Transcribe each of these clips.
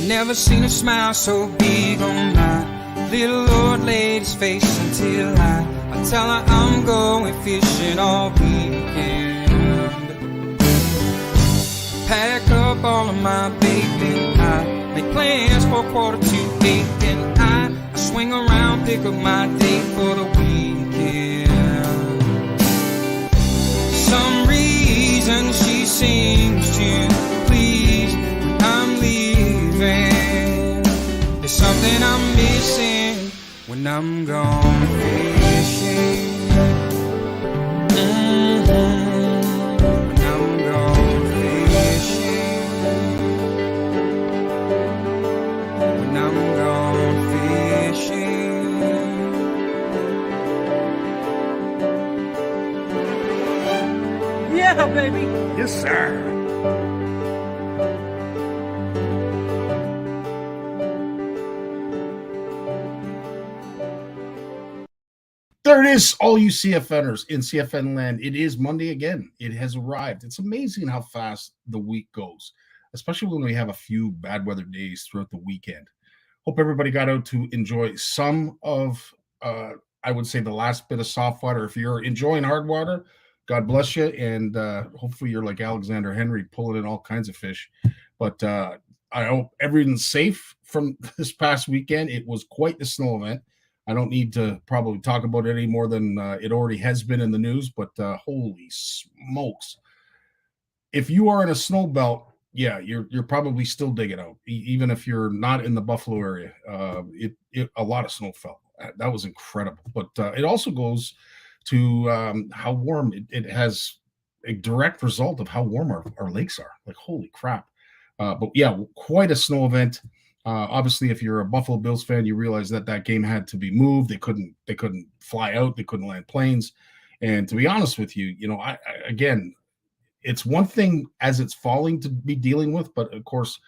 Never seen a smile so big on my little old lady's face until I tell her I'm going fishing all weekend. Pack up all of my bacon, I make plans for 7:45, and I swing around, pick up my date for the weekend. Some reason she seems to please when I'm leaving. There's something I'm missing when I'm gone fishing. When I'm gone fishing. When I'm gone fishing. Yeah, baby. Yes, sir. There it is, all you CFNers in CFN land. It is Monday again. It has arrived. It's amazing how fast the week goes, especially when we have a few bad weather days throughout the weekend. Hope everybody got out to enjoy some of, I would say, the last bit of soft water. If you're enjoying hard water, God bless you. And hopefully you're like Alexander Henry, pulling in all kinds of fish. But I hope everyone's safe from this past weekend. It was quite the snow event. I don't need to probably talk about it any more than it already has been in the news, but holy smokes. If you are in a snow belt, yeah, you're probably still digging out, even if you're not in the Buffalo area. A lot of snow fell. That was incredible. But it also goes to how warm it has a direct result of how warm our lakes are. Like, holy crap. But yeah, quite a snow event. Obviously, if you're a Buffalo Bills fan, you realize that game had to be moved. They couldn't fly out. They couldn't land planes. And to be honest with you, I again, it's one thing as it's falling to be dealing with, but of course,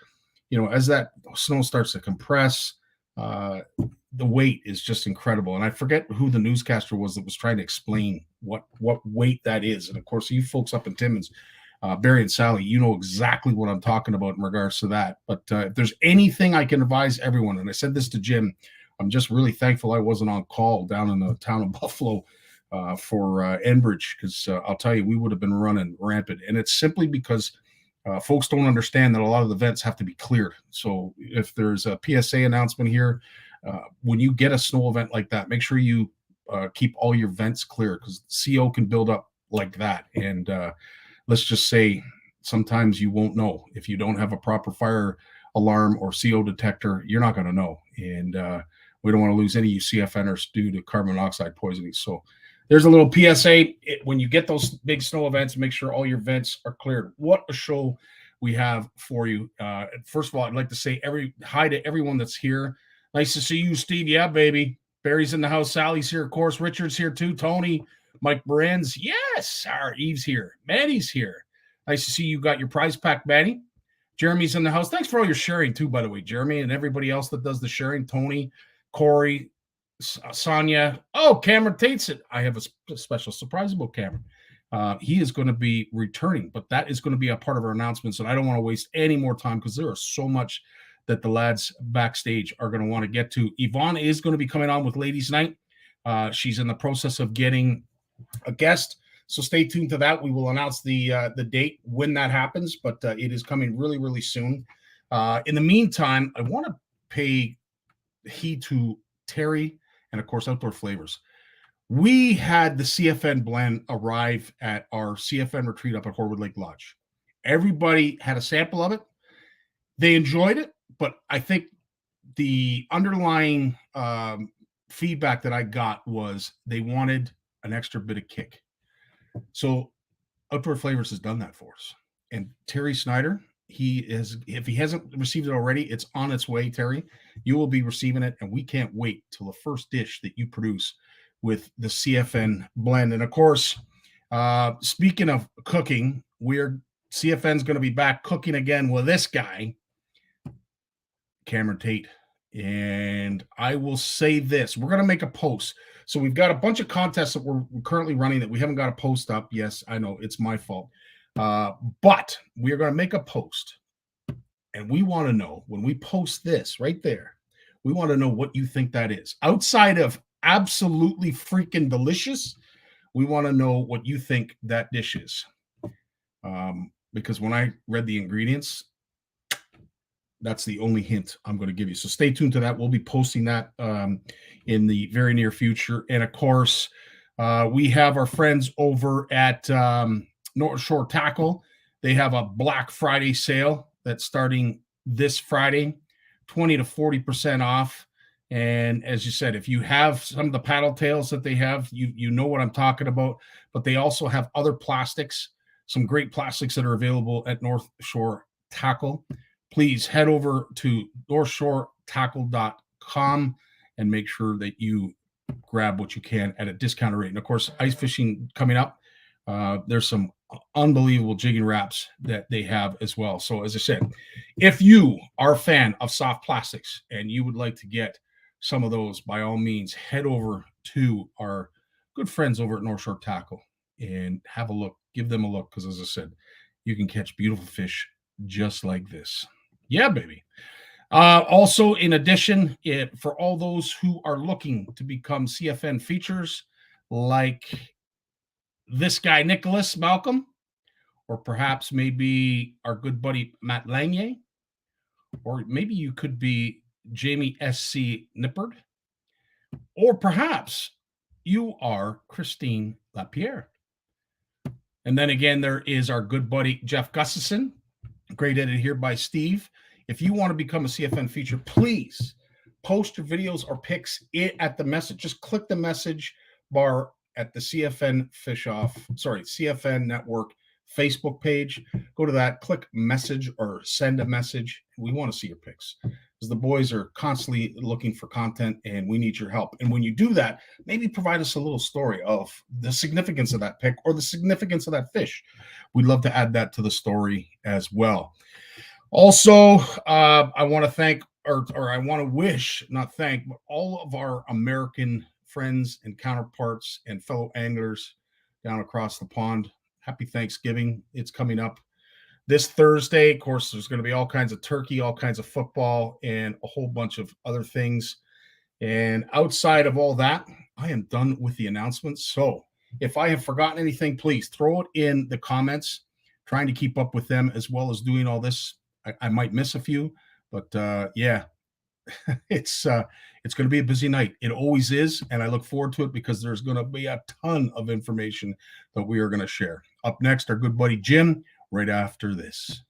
as that snow starts to compress, the weight is just incredible. And I forget who the newscaster was that was trying to explain what weight that is. And of course, you folks up in Timmins, Barry and Sally, you know exactly what I'm talking about in regards to that. But if there's anything I can advise everyone, and I said this to Jim, I'm just really thankful I wasn't on call down in the town of Buffalo for Enbridge, because I'll tell you, we would have been running rampant. And it's simply because folks don't understand that a lot of the vents have to be cleared. So if there's a PSA announcement here, when you get a snow event like that, make sure you keep all your vents clear, because CO can build up like that. And let's just say sometimes you won't know. If you don't have a proper fire alarm or CO detector, you're not going to know. And we don't want to lose any of you CFNers due to carbon monoxide poisoning. So there's a little PSA. When you get those big snow events, make sure all your vents are cleared. What a show we have for you. First of all, I'd like to say hi to everyone that's here. Nice to see you, Steve. Yeah, baby. Barry's in the house. Sally's here, of course. Richard's here too. Tony. Mike Brands, yes. Our Eve's here. Manny's here. Nice to see you got your prize pack, Manny. Jeremy's in the house. Thanks for all your sharing, too, by the way, Jeremy, and everybody else that does the sharing. Tony, Corey, Sonia. Oh, Cameron Tate's it. I have a special surprise about Cameron. He is going to be returning, but that is going to be a part of our announcements, and I don't want to waste any more time because there is so much that the lads backstage are going to want to get to. Yvonne is going to be coming on with Ladies Night. She's in the process of getting a guest, so stay tuned to that. We will announce the date when that happens, but it is coming really, really soon. In the meantime, I want to pay heed to Terry and, of course, Outdoor Flavors. We had the CFN blend arrive at our CFN retreat up at Horwood Lake Lodge. Everybody had a sample of it. They enjoyed it, but I think the underlying feedback that I got was they wanted an extra bit of kick. So Outdoor Flavors has done that for us. And Terry Snyder, if he hasn't received it already, it's on its way, Terry. You will be receiving it, and we can't wait till the first dish that you produce with the CFN blend. And of course, speaking of cooking, CFN's going to be back cooking again with this guy, Cameron Tate. And I will say this, we're going to make a post. So we've got a bunch of contests that we're currently running that we haven't got a post up. Yes, I know it's my fault. But we are going to make a post, and we want to know, when we post this right there, we want to know what you think that is. Outside of absolutely freaking delicious, we want to know what you think that dish is. Because when I read the ingredients, that's the only hint I'm going to give you. So stay tuned to that. We'll be posting that in the very near future. And of course, we have our friends over at North Shore Tackle. They have a Black Friday sale that's starting this Friday, 20 to 40% off. And as you said, if you have some of the paddle tails that they have, you know what I'm talking about. But they also have other plastics, some great plastics that are available at North Shore Tackle. Please head over to northshoretackle.com and make sure that you grab what you can at a discounted rate. And of course, ice fishing coming up. There's some unbelievable jigging wraps that they have as well. So as I said, if you are a fan of soft plastics and you would like to get some of those, by all means, head over to our good friends over at North Shore Tackle and have a look. Give them a look, because as I said, you can catch beautiful fish just like this. Yeah, baby. Also, in addition, for all those who are looking to become CFN features, like this guy, Nicholas Malcolm, or perhaps maybe our good buddy, Matt Langye, or maybe you could be Jamie S.C. Nippard, or perhaps you are Christine Lapierre. And then again, there is our good buddy, Jeff Gustafson, great edited here by Steve. If you want to become a CFN feature, please post your videos or pics at the message. Just click the message bar at the CFN CFN Network Facebook page. Go to that, click message or send a message. We want to see your pics, because the boys are constantly looking for content and we need your help. And when you do that, maybe provide us a little story of the significance of that pic or the significance of that fish. We'd love to add that to the story as well. Also, I want to thank, or I want to wish, not thank, but all of our American friends and counterparts and fellow anglers down across the pond. Happy Thanksgiving. It's coming up this Thursday. Of course, there's going to be all kinds of turkey, all kinds of football, and a whole bunch of other things. And outside of all that, I am done with the announcements. So if I have forgotten anything, please throw it in the comments. Trying to keep up with them as well as doing all this. I might miss a few, but yeah, it's going to be a busy night. It always is, and I look forward to it because there's going to be a ton of information that we are going to share. Up next, our good buddy Jim, right after this.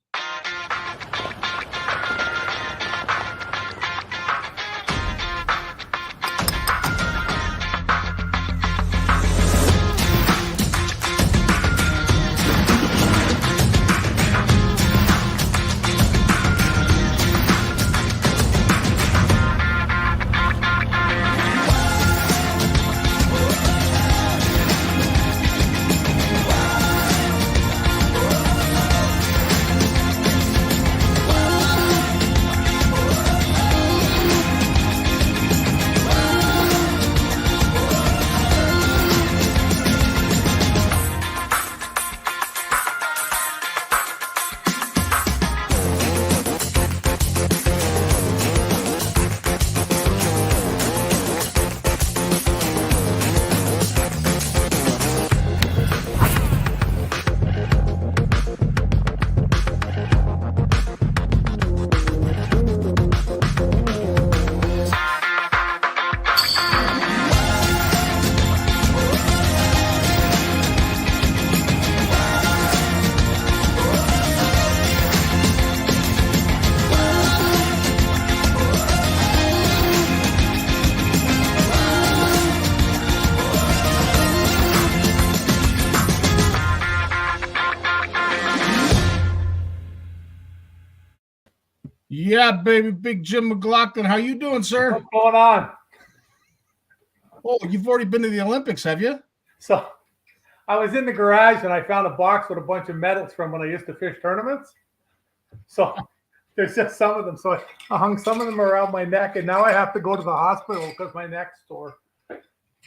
Yeah, baby, Big Jim McLaughlin. How you doing, sir? What's going on? Oh, you've already been to the Olympics, have you? So I was in the garage and I found a box with a bunch of medals from when I used to fish tournaments. So there's just some of them. So I hung some of them around my neck, and now I have to go to the hospital because my neck's sore.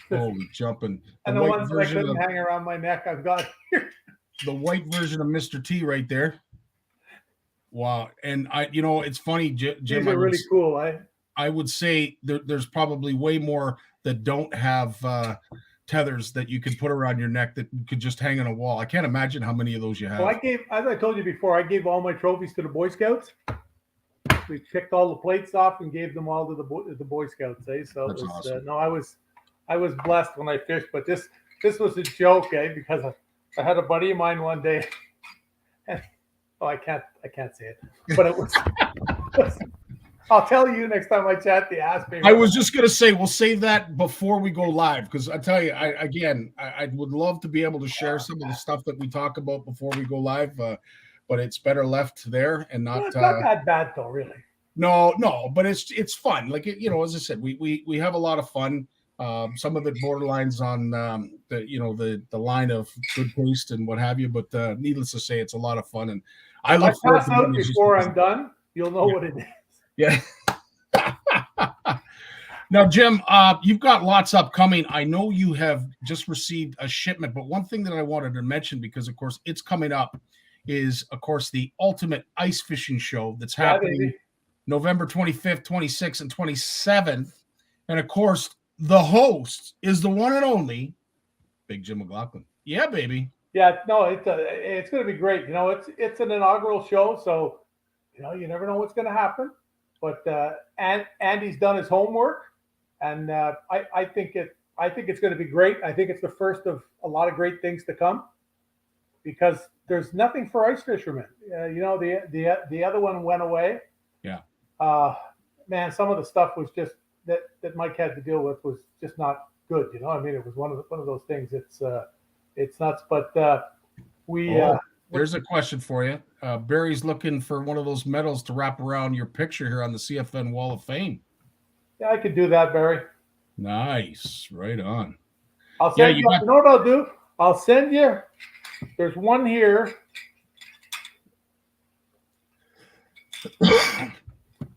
Holy jumping. And the ones that I couldn't hang around my neck, I've got here. The white version of Mr. T right there. Wow. And it's funny, Jim. These are really cool. I would say there's probably way more that don't have tethers that you could put around your neck that could just hang on a wall. I can't imagine how many of those you have. Well, as I told you before, I gave all my trophies to the Boy Scouts. We picked all the plates off and gave them all to the Boy Scouts. So that's awesome. No, I was blessed when I fished, but this was a joke, because I had a buddy of mine one day, and I can't say it, but it was. I'll tell you next time I chat the ass. I was just going to say, we'll save that before we go live, because I tell you, I would love to be able to share some of the stuff that we talk about before we go live, but it's better left there and not. It's not that bad though, really. No, but it's fun. Like as I said, we have a lot of fun. Some of it borderlines on the line of good taste and what have you, but needless to say, it's a lot of fun, and I look forward pass out before I'm done. You'll know what it is. Yeah. Now, Jim, you've got lots upcoming. I know you have just received a shipment, but one thing that I wanted to mention, because of course it's coming up, is of course the Ultimate Ice Fishing Show that's happening November 25th, 26th, and 27th. And of course, the host is the one and only Big Jim McLaughlin. Yeah, baby. Yeah, no, it's going to be great. It's an inaugural show, so you never know what's going to happen. But Andy's done his homework, and I think it's going to be great. I think it's the first of a lot of great things to come, because there's nothing for ice fishermen. The other one went away. Yeah. Man, some of the stuff was just that Mike had to deal with was just not good. It was one of those things. It's nuts. But there's a question for you. Barry's looking for one of those medals to wrap around your picture here on the CFN Wall of Fame. Yeah, I could do that, Barry. Nice. Right on. I'll send you know what I'll do? I'll send you. There's one here.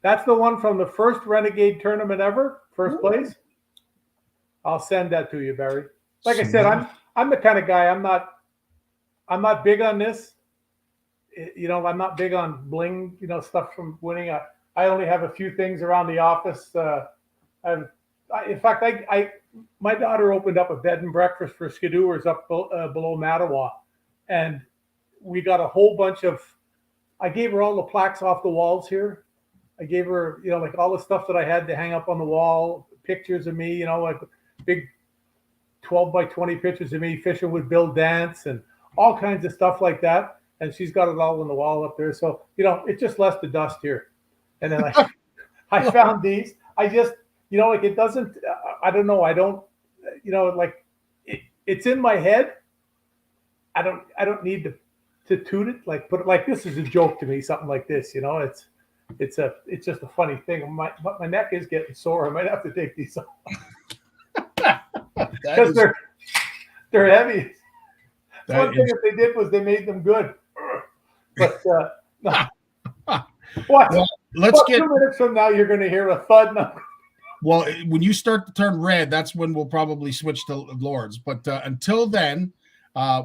That's the one from the first Renegade tournament ever, first place. I'll send that to you, Barry. Like I said, I'm the kind of guy, I'm not big on this. I'm not big on bling, stuff from winning. I only have a few things around the office. In fact, my daughter opened up a bed and breakfast for skidooers up below Mattawa, and we got a whole bunch of. I gave her all the plaques off the walls here. I gave her, like all the stuff that I had to hang up on the wall, pictures of me, like big 12 by 20 pictures of me fishing with Bill Dance and all kinds of stuff like that. And she's got it all on the wall up there. So, it just left the dust here. And then I found these. I just, it doesn't, I don't know. I don't, it's in my head. I don't need to toot it, put it like this is a joke to me, something like this, it's just a funny thing. My neck is getting sore. I might have to take these off because they're heavy. One thing that they did was they made them good. But no. What? Well, let's get 2 minutes from now. You're going to hear a thud. Well, when you start to turn red, that's when we'll probably switch to Lords. But until then,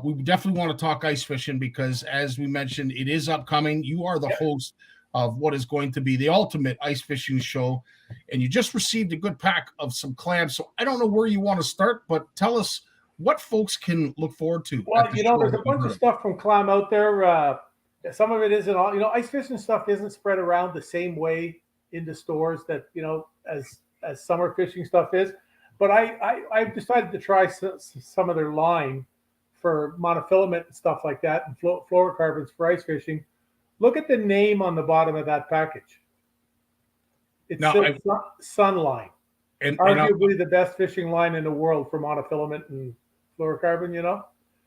we definitely want to talk ice fishing, because, as we mentioned, it is upcoming. You are the host of what is going to be the Ultimate Ice Fishing Show, and you just received a good pack of some clams. So I don't know where you want to start, but tell us what folks can look forward to. Well, there's a bunch of stuff from clam out there. Some of it isn't all. Ice fishing stuff isn't spread around the same way into stores that as summer fishing stuff is. But I've decided to try some of their line for monofilament and stuff like that, and fluorocarbons for ice fishing. Look at the name on the bottom of that package. It's Sunline, and arguably the best fishing line in the world for monofilament and fluorocarbon.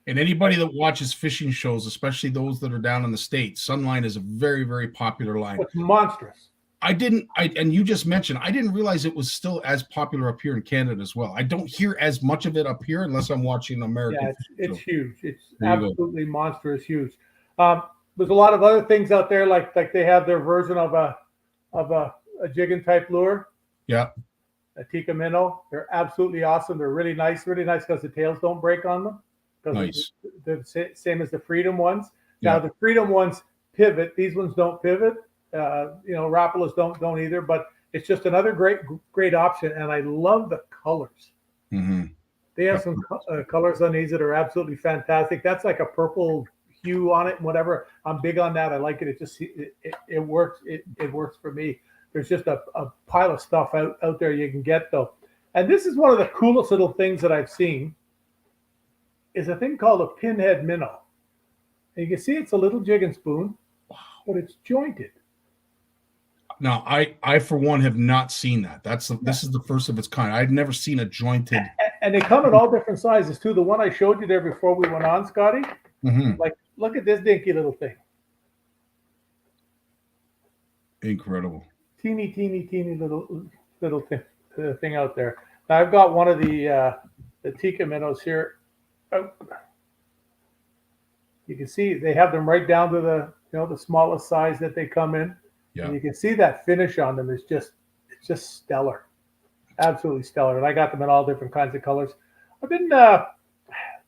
And anybody that watches fishing shows, especially those that are down in the States, Sunline is a very, very popular line. It's monstrous. And you just mentioned, I didn't realize it was still as popular up here in Canada as well. I don't hear as much of it up here unless I'm watching American. Yeah, it's huge. It's There you go. absolutely monstrous huge. There's a lot of other things out there, like they have their version of a jigging type lure, Yeah. a Tikka minnow. They're absolutely awesome. They're really nice because the tails don't break on them. Nice. They're the same as the Freedom ones. Yeah. Now the Freedom ones pivot. These ones don't pivot. Rapalas don't either. But it's just another great option, and I love the colors. Mm-hmm. They have some colors on these that are absolutely fantastic. That's like a purple hue on it and whatever. I'm big on that. I like it. It just it works. It works for me. There's just a pile of stuff out there you can get though. And this is one of the coolest little things that I've seen is a thing called a pinhead minnow. And you can see it's a little jig and spoon, but it's jointed. Now, I for one have not seen that. This is the first of its kind. I've never seen a jointed. And they come in all different sizes too. The one I showed you there before we went on, Scotty. Mm-hmm. Like, look at this dinky little thing. Incredible. Teeny little thing out there. Now I've got one of the Tikka minnows here. Oh. You can see they have them right down to the smallest size that they come in. Yeah. And you can see that finish on them is just stellar, absolutely stellar. And I got them in all different kinds of colors. I've been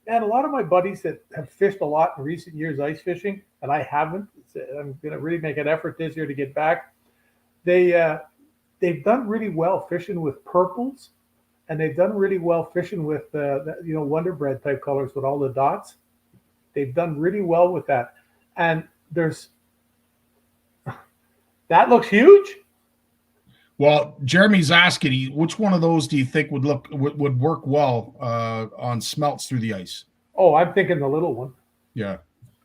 and a lot of my buddies that have fished a lot in recent years ice fishing, and I haven't. I'm going to really make an effort this year to get back. They've done really well fishing with purples, and they've done really well fishing with Wonder Bread type colors with all the dots. They've done really well with that, and that looks huge. Well, Jeremy's asking, which one of those do you think would work well on smelts through the ice? Oh, I'm thinking the little one. Yeah.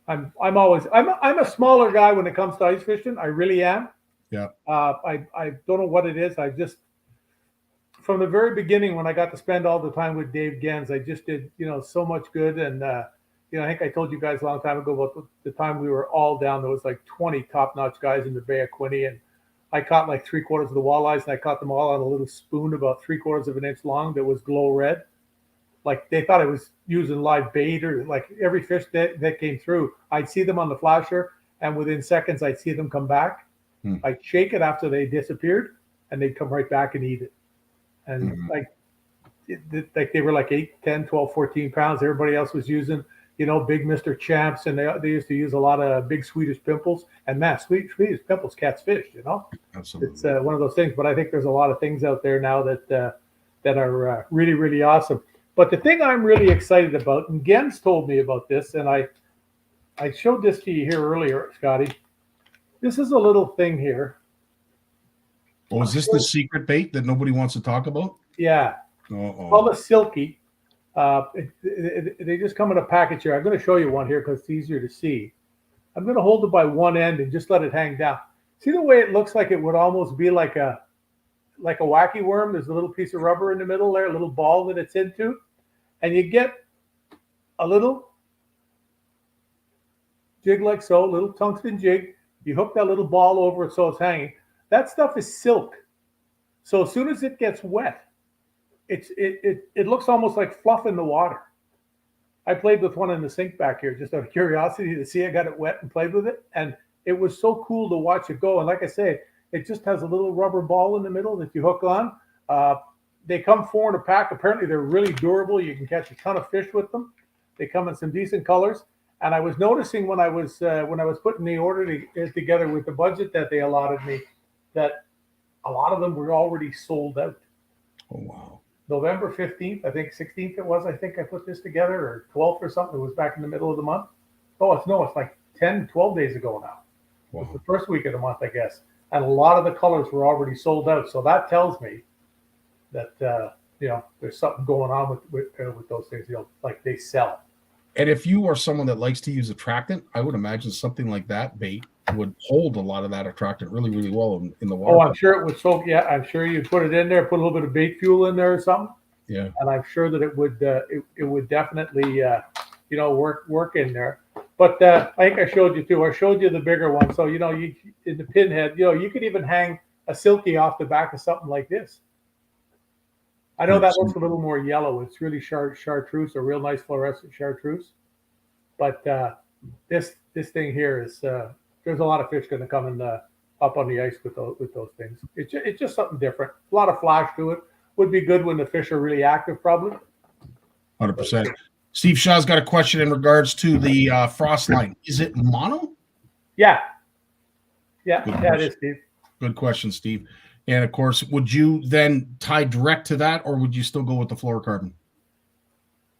I'm a smaller guy when it comes to ice fishing. I really am. Yeah. I don't know what it is. I just, from the very beginning when I got to spend all the time with Dave Gens, I just did so much good. And I think I told you guys a long time ago about the time we were all down. There was like 20 top-notch guys in the Bay of Quinte, and I caught like 3/4 of the walleyes, and I caught them all on a little spoon about 3/4 of an inch long that was glow red. Like they thought I was using live bait, or like every fish that came through, I'd see them on the flasher, and within seconds I'd see them come back. I'd shake it after they disappeared, and they'd come right back and eat it. And like they were like 8, 10, 12, 14 pounds. Everybody else was using big Mr. Champs, and they used to use a lot of big Swedish pimples. And man, Swedish pimples catch fish, Absolutely. It's one of those things. But I think there's a lot of things out there now that are really, really awesome. But the thing I'm really excited about, and Gens told me about this, and I showed this to you here earlier, Scotty. This is a little thing here. Oh, is this the secret bait that nobody wants to talk about? Yeah. Called a silky. They just come in a package here. I'm going to show you one here because it's easier to see. I'm going to hold it by one end and just let it hang down. See the way it looks like it would almost be like a wacky worm? There's a little piece of rubber in the middle there, a little ball that it's into. And you get a little jig like so, a little tungsten jig. You hook that little ball over it so it's hanging. That stuff is silk. So as soon as it gets wet, it looks almost like fluff in the water. I played with one in the sink back here just out of curiosity to see. I got it wet and played with it, and it was so cool to watch it go. And like I say, it just has a little rubber ball in the middle that you hook on. They come 4 in a pack. Apparently, they're really durable. You can catch a ton of fish with them. They come in some decent colors. And I was noticing when I was putting the order together with the budget that they allotted me, that a lot of them were already sold out. Oh wow! November 15th, I think 16th it was. I think I put this together, or 12th or something. It was back in the middle of the month. It's like 10, 12 days ago now. Wow. It was the first week of the month, I guess. And a lot of the colors were already sold out. So that tells me that there's something going on with those things. Like they sell. And if you are someone that likes to use attractant, I would imagine something like that bait would hold a lot of that attractant really, really well in the water. Oh, I'm sure it would soak. Yeah, I'm sure you put it in there, put a little bit of bait fuel in there or something. Yeah. And I'm sure that it would definitely work in there. But I think I showed you too. I showed you the bigger one. So you in the pinhead, you could even hang a silky off the back of something like this. I know that looks a little more yellow. It's really chartreuse, a real nice fluorescent chartreuse. But this thing here is there's a lot of fish going to come in up on the ice with those things. It's just something different. A lot of flash to it. Would be good when the fish are really active, probably. 100%. Steve Shaw's got a question in regards to the frost line. Is it mono? Yeah, it is, Steve. Good question, Steve. And of course, would you then tie direct to that, or would you still go with the fluorocarbon?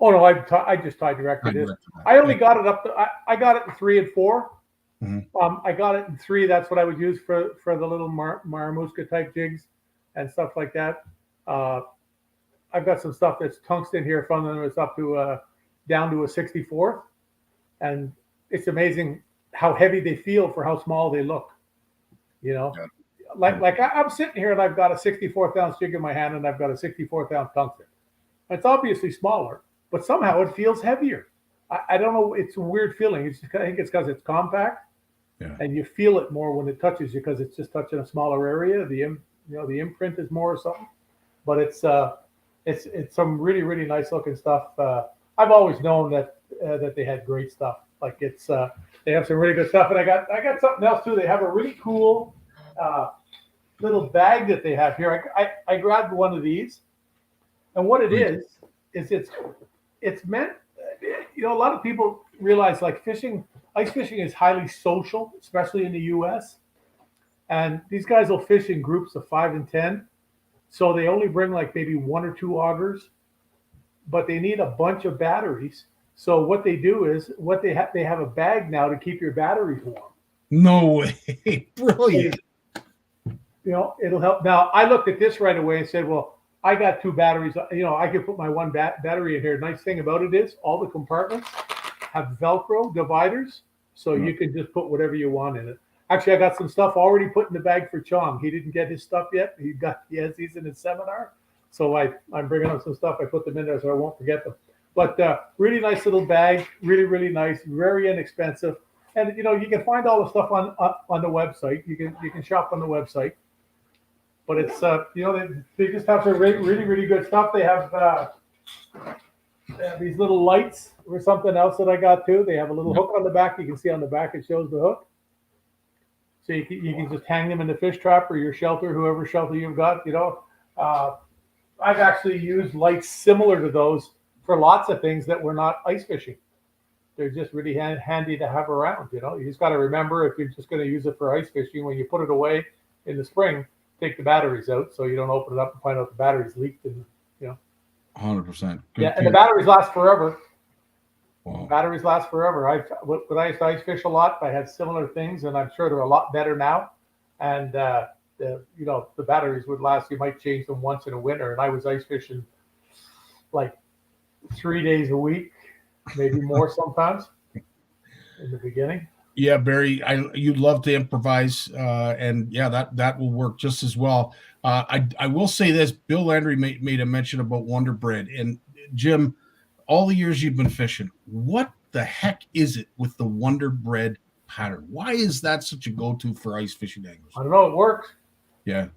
Oh no, I just tie direct to this. I only got it up to I got it in 3 and 4. Mm-hmm. I got it in 3. That's what I would use for the little Maramuska type jigs and stuff like that. I've got some stuff that's tungsten here from them. It's up to down to a 64th, and it's amazing how heavy they feel for how small they look. Yeah. Like I'm sitting here and I've got a 64th ounce jig in my hand and I've got a 64th ounce tungsten. It's obviously smaller, but somehow it feels heavier. I don't know. It's a weird feeling. I think it's because it's compact, and you feel it more when it touches you because it's just touching a smaller area. The imprint is more or something, but it's some really, really nice looking stuff. I've always known that they had great stuff. Like they have some really good stuff, and I got something else too. They have a really cool little bag that they have here. I grabbed one of these, and what it is it's meant. A lot of people realize like ice fishing is highly social, especially in the U.S. And these guys will fish in groups of 5 and 10. So they only bring like maybe 1 or 2 augers, but they need a bunch of batteries. So what they do is they have a bag now to keep your batteries warm. No way. Brilliant. It'll help. Now I looked at this right away and said, well, I got 2 batteries. I could put my one battery in here. Nice thing about it is all the compartments have Velcro dividers, so you can just put whatever you want in it. Actually, I got some stuff already put in the bag for Chong. He didn't get his stuff yet. He's in his seminar, so I'm bringing him some stuff. I put them in there so I won't forget them. But really nice little bag, really, really nice, very inexpensive. And you can find all the stuff on the website. You can shop on the website. But it's they just have some really, really, really good stuff. They have these little lights or something else that I got too. They have a little hook on the back. You can see on the back it shows the hook. So you can just hang them in the fish trap or your shelter, whoever shelter you've got. I've actually used lights similar to those for lots of things that were not ice fishing. They're just really handy to have around. You just got to remember if you're just going to use it for ice fishing, when you put it away in the spring, take the batteries out so you don't open it up and find out the batteries leaked. And 100%. And the batteries last forever. Wow. Batteries last forever. When I used to ice fish a lot, I had similar things, and I'm sure they're a lot better now. And the batteries would last. You might change them once in a winter, and I was ice fishing like 3 days a week, maybe more sometimes in the beginning. Yeah, Barry, you'd love to improvise, and that will work just as well. I will say this: Bill Landry made a mention about Wonder Bread, and Jim, all the years you've been fishing, what the heck is it with the Wonder Bread pattern? Why is that such a go-to for ice fishing anglers? I don't know. It works. Yeah,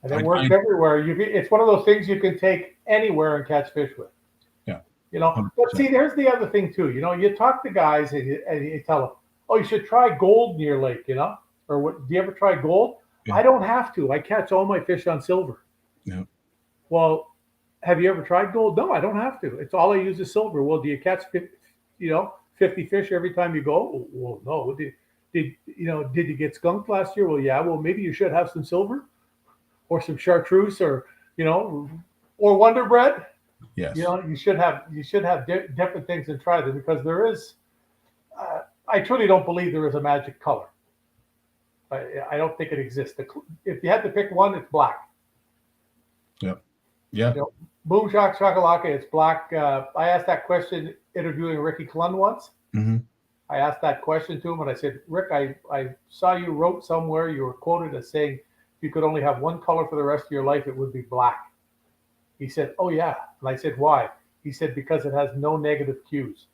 and it works everywhere. It's one of those things you can take anywhere and catch fish with. Yeah, 100%. But see, there's the other thing too. You talk to guys and you tell them, oh, you should try gold in your lake, or what? Do you ever try gold? Yeah. I don't have to. I catch all my fish on silver. Yeah. Well, have you ever tried gold? No, I don't have to. It's all I use is silver. Well, do you catch 50 fish every time you go? Well, no. Did you get skunked last year? Well, yeah. Well, maybe you should have some silver, or some chartreuse, or or Wonder Bread. Yes. You should have different things and try them, because there is. I truly don't believe there is a magic color. I don't think it exists. If you had to pick one, it's black. Yep. Yeah. Boom Shock Shakalaka, it's black. I asked that question interviewing Ricky Clunn once. Mm-hmm. I asked that question to him, and I said, Rick, I saw you wrote somewhere, you were quoted as saying, if you could only have one color for the rest of your life, it would be black. He said, oh, yeah. And I said, why? He said, because it has no negative cues.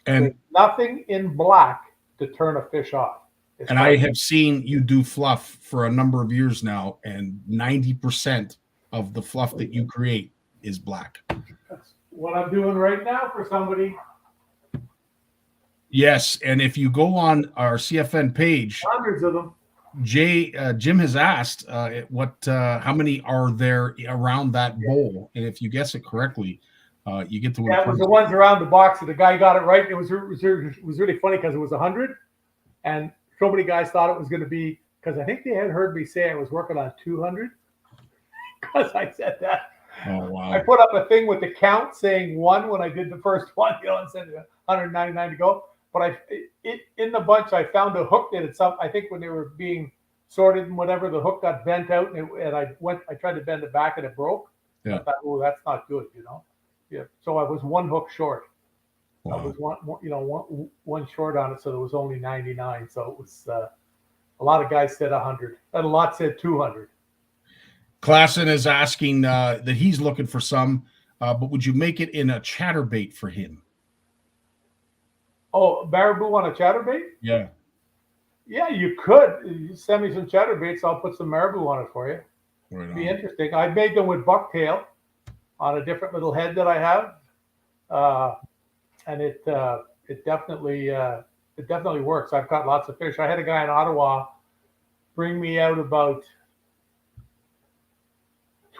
And There's nothing in black to turn a fish off. and I have seen you do fluff for a number of years now, and 90% of the fluff that you create is black. That's what I'm doing right now for somebody. Yes, and if you go on our CFN page, Hundreds of them. Jim has asked how many are there around that bowl, and if you guess it correctly, you get to win. That was the ones around the box. The guy got it right. It was really funny because it was 100, and so many guys thought it was going to be, because I think they had heard me say I was working on 200. Because I said that. Oh wow! I put up a thing with the count saying 1 when I did the first one, and said 199 to go. But in the bunch, I found a hook that it's up. I think when they were being sorted and whatever, the hook got bent out, and I tried to bend it back, and it broke. Yeah. I thought, oh, that's not good, Yeah. So I was 1 hook short. Wow. I was one short on it, so there was only 99. So it was a lot of guys said 100, and a lot said 200. Klassen is asking that he's looking for some, but would you make it in a chatterbait for him? Oh, baraboo on a chatterbait? Yeah. Yeah, you could. You send me some chatterbaits, I'll put some marabou on it for you. Right It'd be on. interesting. I made them with bucktail on a different little head that I have, and it definitely works. I've caught lots of fish. I had a guy in Ottawa bring me out about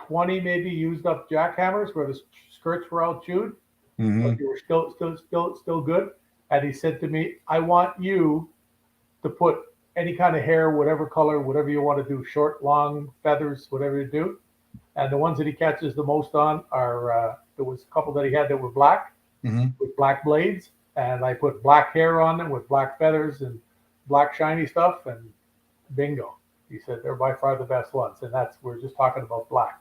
20 maybe used up jackhammers where the skirts were all chewed, but they were still good. And he said to me, "I want you to put any kind of hair, whatever color, whatever you want to do, short, long, feathers, whatever you do." And the ones that he catches the most on are, there was a couple that he had that were black, with black blades. And I put black hair on them with black feathers and black shiny stuff, and bingo. He said, they're by far the best ones. And we're just talking about black,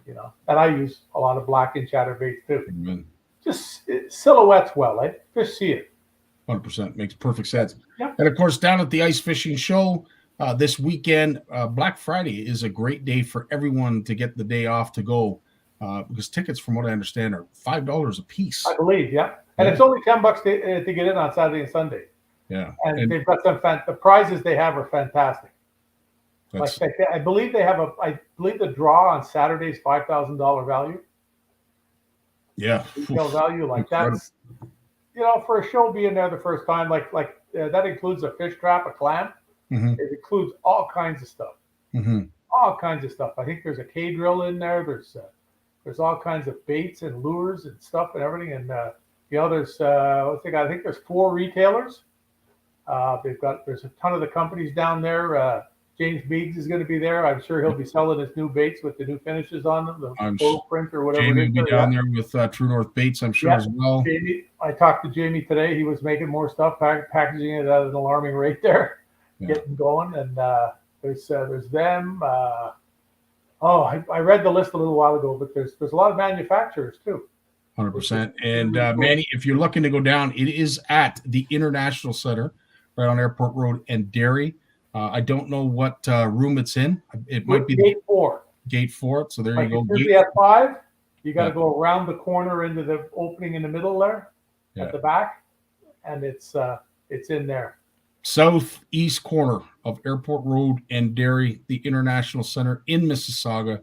And I use a lot of black in chatterbaits too. Amen. Just silhouettes well, Fish see it. 100% makes perfect sense. Yep. And of course, down at the Ice Fishing Show this weekend, Black Friday is a great day for everyone to get the day off to go, because tickets, from what I understand, are $5 a piece. I believe, yeah. And it's only $10 to get in on Saturday and Sunday. Yeah. And they've got the prizes they have are fantastic. That's, Like I believe I believe the draw on Saturday is $5,000 value. yeah. Retail value, like Incredible. that's, for a show being there the first time, that includes a fish trap, a clam. It includes all kinds of stuff. All kinds of stuff. I think there's a K drill in there. There's all kinds of baits and lures and stuff and everything. And there's I think there's 4 retailers. There's a ton of the companies down there. James Biggs is going to be there. I'm sure he'll be selling his new baits with the new finishes on them, the full print or whatever. Jamie will be down there with True North Baits, I'm sure, as well. Jamie, I talked to Jamie today. He was making more stuff, packaging it at an alarming rate there, getting going. And there's them. I read the list a little while ago, but there's a lot of manufacturers too. 100%. And Manny, if you're looking to go down, it is at the International Center, right on Airport Road and Derry. I don't know what room it's in. It might be Gate 4. Gate 4. So there you go. Usually at 5, you got to go around the corner into the opening in the middle there, at the back, and it's in there. Southeast corner of Airport Road and Derry, the International Center in Mississauga.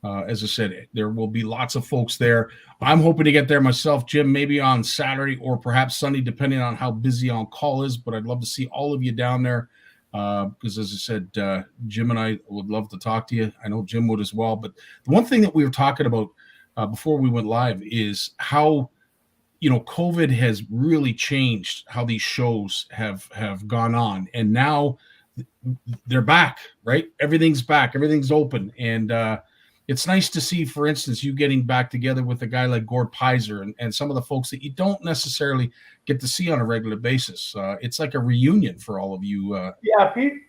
As I said, there will be lots of folks there. I'm hoping to get there myself, Jim, maybe on Saturday or perhaps Sunday, depending on how busy on call is. But I'd love to see all of you down there. Because as I said, Jim and I would love to talk to you. I know Jim would as well. But the one thing that we were talking about before we went live is how, COVID has really changed how these shows have gone on. And now they're back, right? Everything's back. Everything's open. And it's nice to see, for instance, you getting back together with a guy like Gord Pizer and some of the folks that you don't necessarily get to see on a regular basis. It's like a reunion for all of you.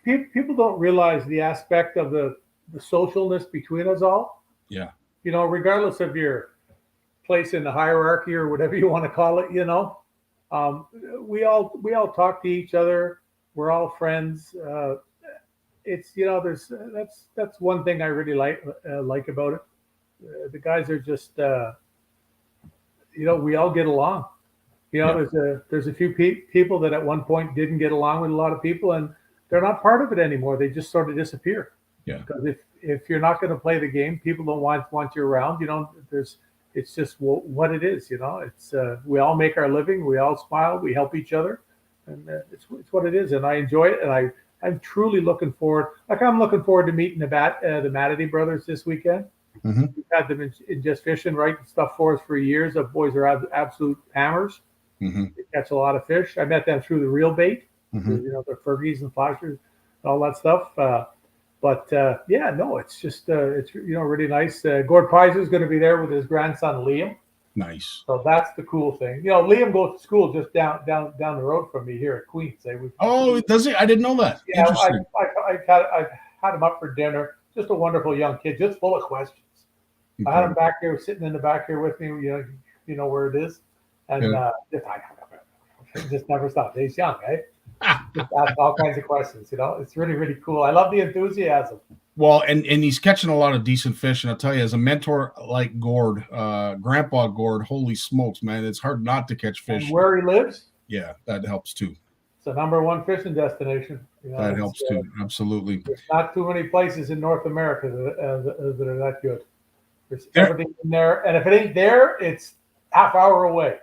People don't realize the aspect of the socialness between us all. Yeah. Regardless of your place in the hierarchy or whatever you want to call it, we all talk to each other. We're all friends. It's that's one thing I really like about it. The guys are just we all get along. You know, there's a few people that at one point didn't get along with a lot of people, and they're not part of it anymore. They just sort of disappear. Yeah. Because if you're not going to play the game, people don't want you around. You know, it's just what it is. You know, it's we all make our living. We all smile. We help each other, and it's what it is. And I enjoy it. And I'm truly looking forward. Like I'm looking forward to meeting the Matity brothers this weekend. Mm-hmm. We've had them in just fishing, writing stuff for us for years. The boys are absolute hammers. Mm-hmm. They catch a lot of fish. I met them through the Real Bait. Mm-hmm. You know, the Fergies and Flashers and all that stuff. Yeah, no, it's just it's really nice. Gord Pizer is going to be there with his grandson Liam. Nice. So that's the cool thing. You know, Liam goes to school just down the road from me here at Queens. Does he? I didn't know that. Yeah, Interesting. I've had him up for dinner. Just a wonderful young kid, just full of questions. Okay. I had him back here, sitting in the back here with me. You know where it is, and just never stopped. He's young, eh? Just ask all kinds of questions. You know, it's really, really cool. I love the enthusiasm. Well, and he's catching a lot of decent fish, and I'll tell you, as a mentor like Gord, Grandpa Gord, holy smokes, man, it's hard not to catch fish. And where he lives, yeah, that helps too. It's the #1 fishing destination. You know, that helps too, absolutely. There's not too many places in North America that are that good. There's everything in there, and if it ain't there, it's half hour away.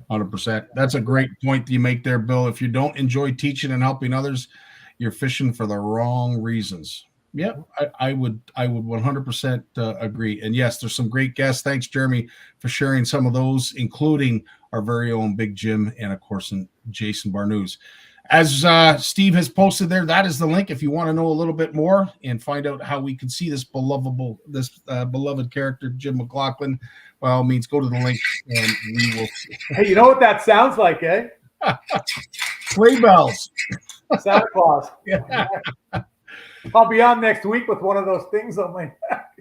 100%. That's a great point that you make there, Bill. If you don't enjoy teaching and helping others, you're fishing for the wrong reasons. Yeah, I would 100% agree. And yes, there's some great guests. Thanks, Jeremy, for sharing some of those, including our very own Big Jim and, of course, Jason Barnucz. As Steve has posted there, that is the link if you want to know a little bit more and find out how we can see this beloved character, Jim McLaughlin. By all means, go to the link and we will. Hey, you know what that sounds like, eh? Sleigh bells. Santa Claus. Yeah. I'll be on next week with one of those things on my back.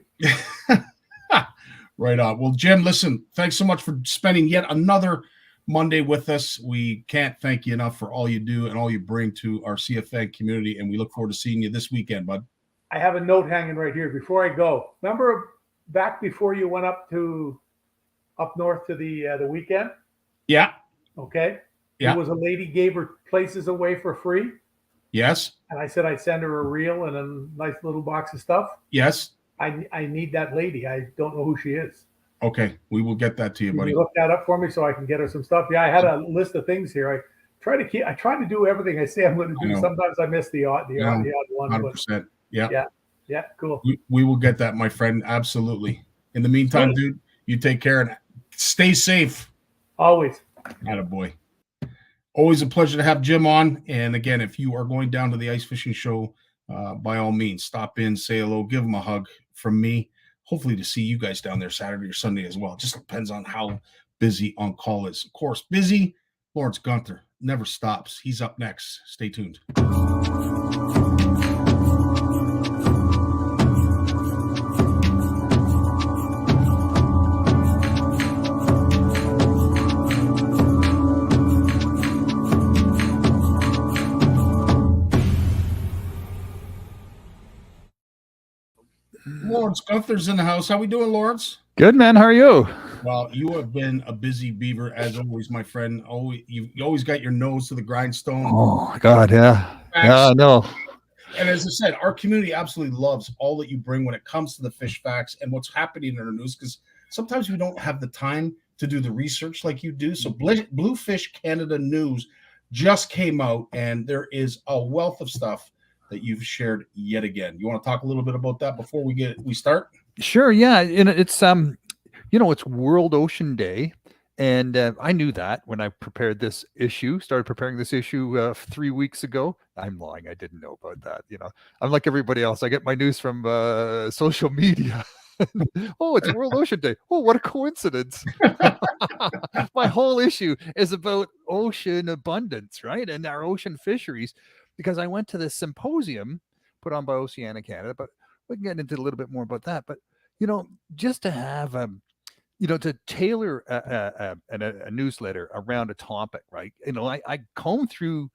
Right on. Well, Jim, listen, thanks so much for spending yet another Monday with us. We can't thank you enough for all you do and all you bring to our CFN community, and we look forward to seeing you this weekend, bud. I have a note hanging right here before I go. Remember back before you went up north to the weekend? Yeah. Okay. Yeah. There was a lady gave her places away for free. Yes. And I said I'd send her a reel and a nice little box of stuff. Yes. I need that lady. I don't know who she is. Okay, we will get that to you, buddy. Can you look that up for me so I can get her some stuff? Yeah, I had a list of things here. I try to do everything I say I'm going to do. Sometimes I miss the odd one. 100%. Yeah. Yeah. Cool. We will get that, my friend. Absolutely. In the meantime, dude, you take care and stay safe. Always. Attaboy. Always a pleasure to have Jim on. And again, if you are going down to the ice fishing show, by all means, stop in, say hello, give him a hug from me. Hopefully to see you guys down there Saturday or Sunday as well. It just depends on how busy On Call is. Of course, busy. Lawrence Gunther never stops. He's up next. Stay tuned. Lawrence Gunther's in the house. How we doing, Lawrence? Good, man. How are you? Well, you have been a busy beaver as always, my friend. You always got your nose to the grindstone. Oh my God, yeah. Yeah, I know. And as I said, our community absolutely loves all that you bring when it comes to the fish facts and what's happening in our news, because sometimes we don't have the time to do the research like you do. So Bluefish Canada News just came out, and there is a wealth of stuff that you've shared yet again. You want to talk a little bit about that before we start? Sure. Yeah. It's it's World Ocean Day, and I knew that when I started preparing this issue 3 weeks ago. I'm lying. I didn't know about that. I'm like everybody else. I get my news from social media. Oh, it's World Ocean Day. Oh, what a coincidence. My whole issue is about ocean abundance, right? And our ocean fisheries, because I went to this symposium put on by Oceana Canada, but we can get into a little bit more about that. But, just to have, to tailor a newsletter around a topic, right? I comb through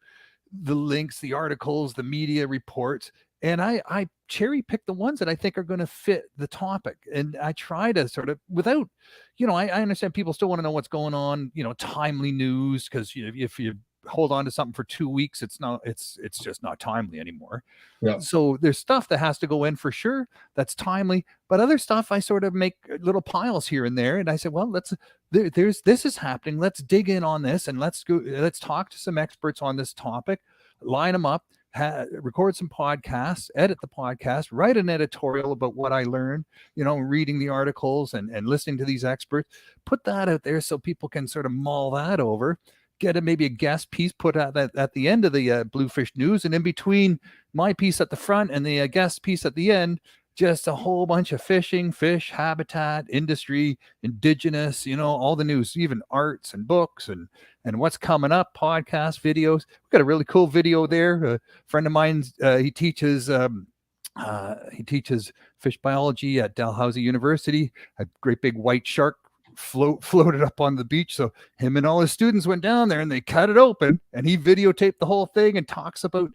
the links, the articles, the media reports, and I cherry pick the ones that I think are going to fit the topic. And I try to sort of, without, I understand people still want to know what's going on, timely news, because if you hold on to something for 2 weeks, it's just not timely anymore. Yeah. So there's stuff that has to go in for sure, that's timely, but other stuff I sort of make little piles here and there. And I said, well, this is happening. Let's dig in on this, and let's talk to some experts on this topic, line them up, record some podcasts, edit the podcast, write an editorial about what I learned, reading the articles and listening to these experts, put that out there so people can sort of mull that over, get maybe a guest piece put out at the end of the Bluefish News, and in between my piece at the front and the guest piece at the end, just a whole bunch of fishing, fish, habitat, industry, indigenous, all the news, even arts and books and what's coming up, podcasts, videos. We've got a really cool video there. A friend of mine, he teaches fish biology at Dalhousie University. A great big white shark floated up on the beach. So him and all his students went down there and they cut it open, and he videotaped the whole thing and talks about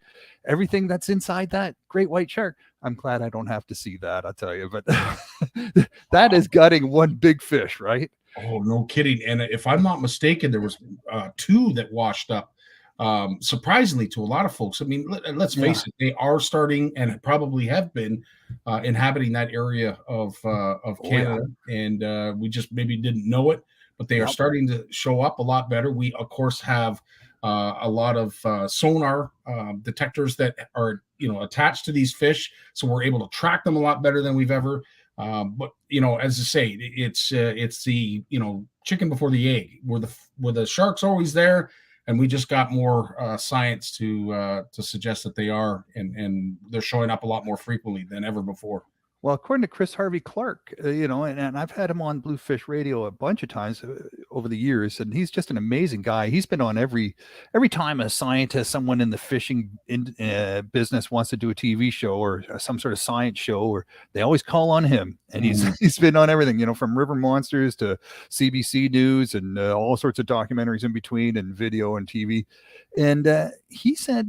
everything that's inside that great white shark. I'm glad I don't have to see that, I'll tell you, but that is gutting one big fish, right? Oh, no kidding. And if I'm not mistaken, there was 2 that washed up. Surprisingly to a lot of folks. I mean, let's face it, they are starting and probably have been inhabiting that area of Canada, and we just maybe didn't know it, but they are starting to show up a lot better. We, of course, have a lot of sonar detectors that are attached to these fish, so we're able to track them a lot better than we've ever. But as I say, it's the chicken before the egg. Were the sharks always there? And we just got more science to suggest that they are, and they're showing up a lot more frequently than ever before. Well, according to Chris Harvey Clark, and I've had him on Bluefish Radio a bunch of times over the years, and he's just an amazing guy. He's been on every time a scientist, someone in the fishing business wants to do a TV show or some sort of science show, or they always call on him. And he's been on everything, from River Monsters to CBC News and all sorts of documentaries in between, and video and TV. And he said,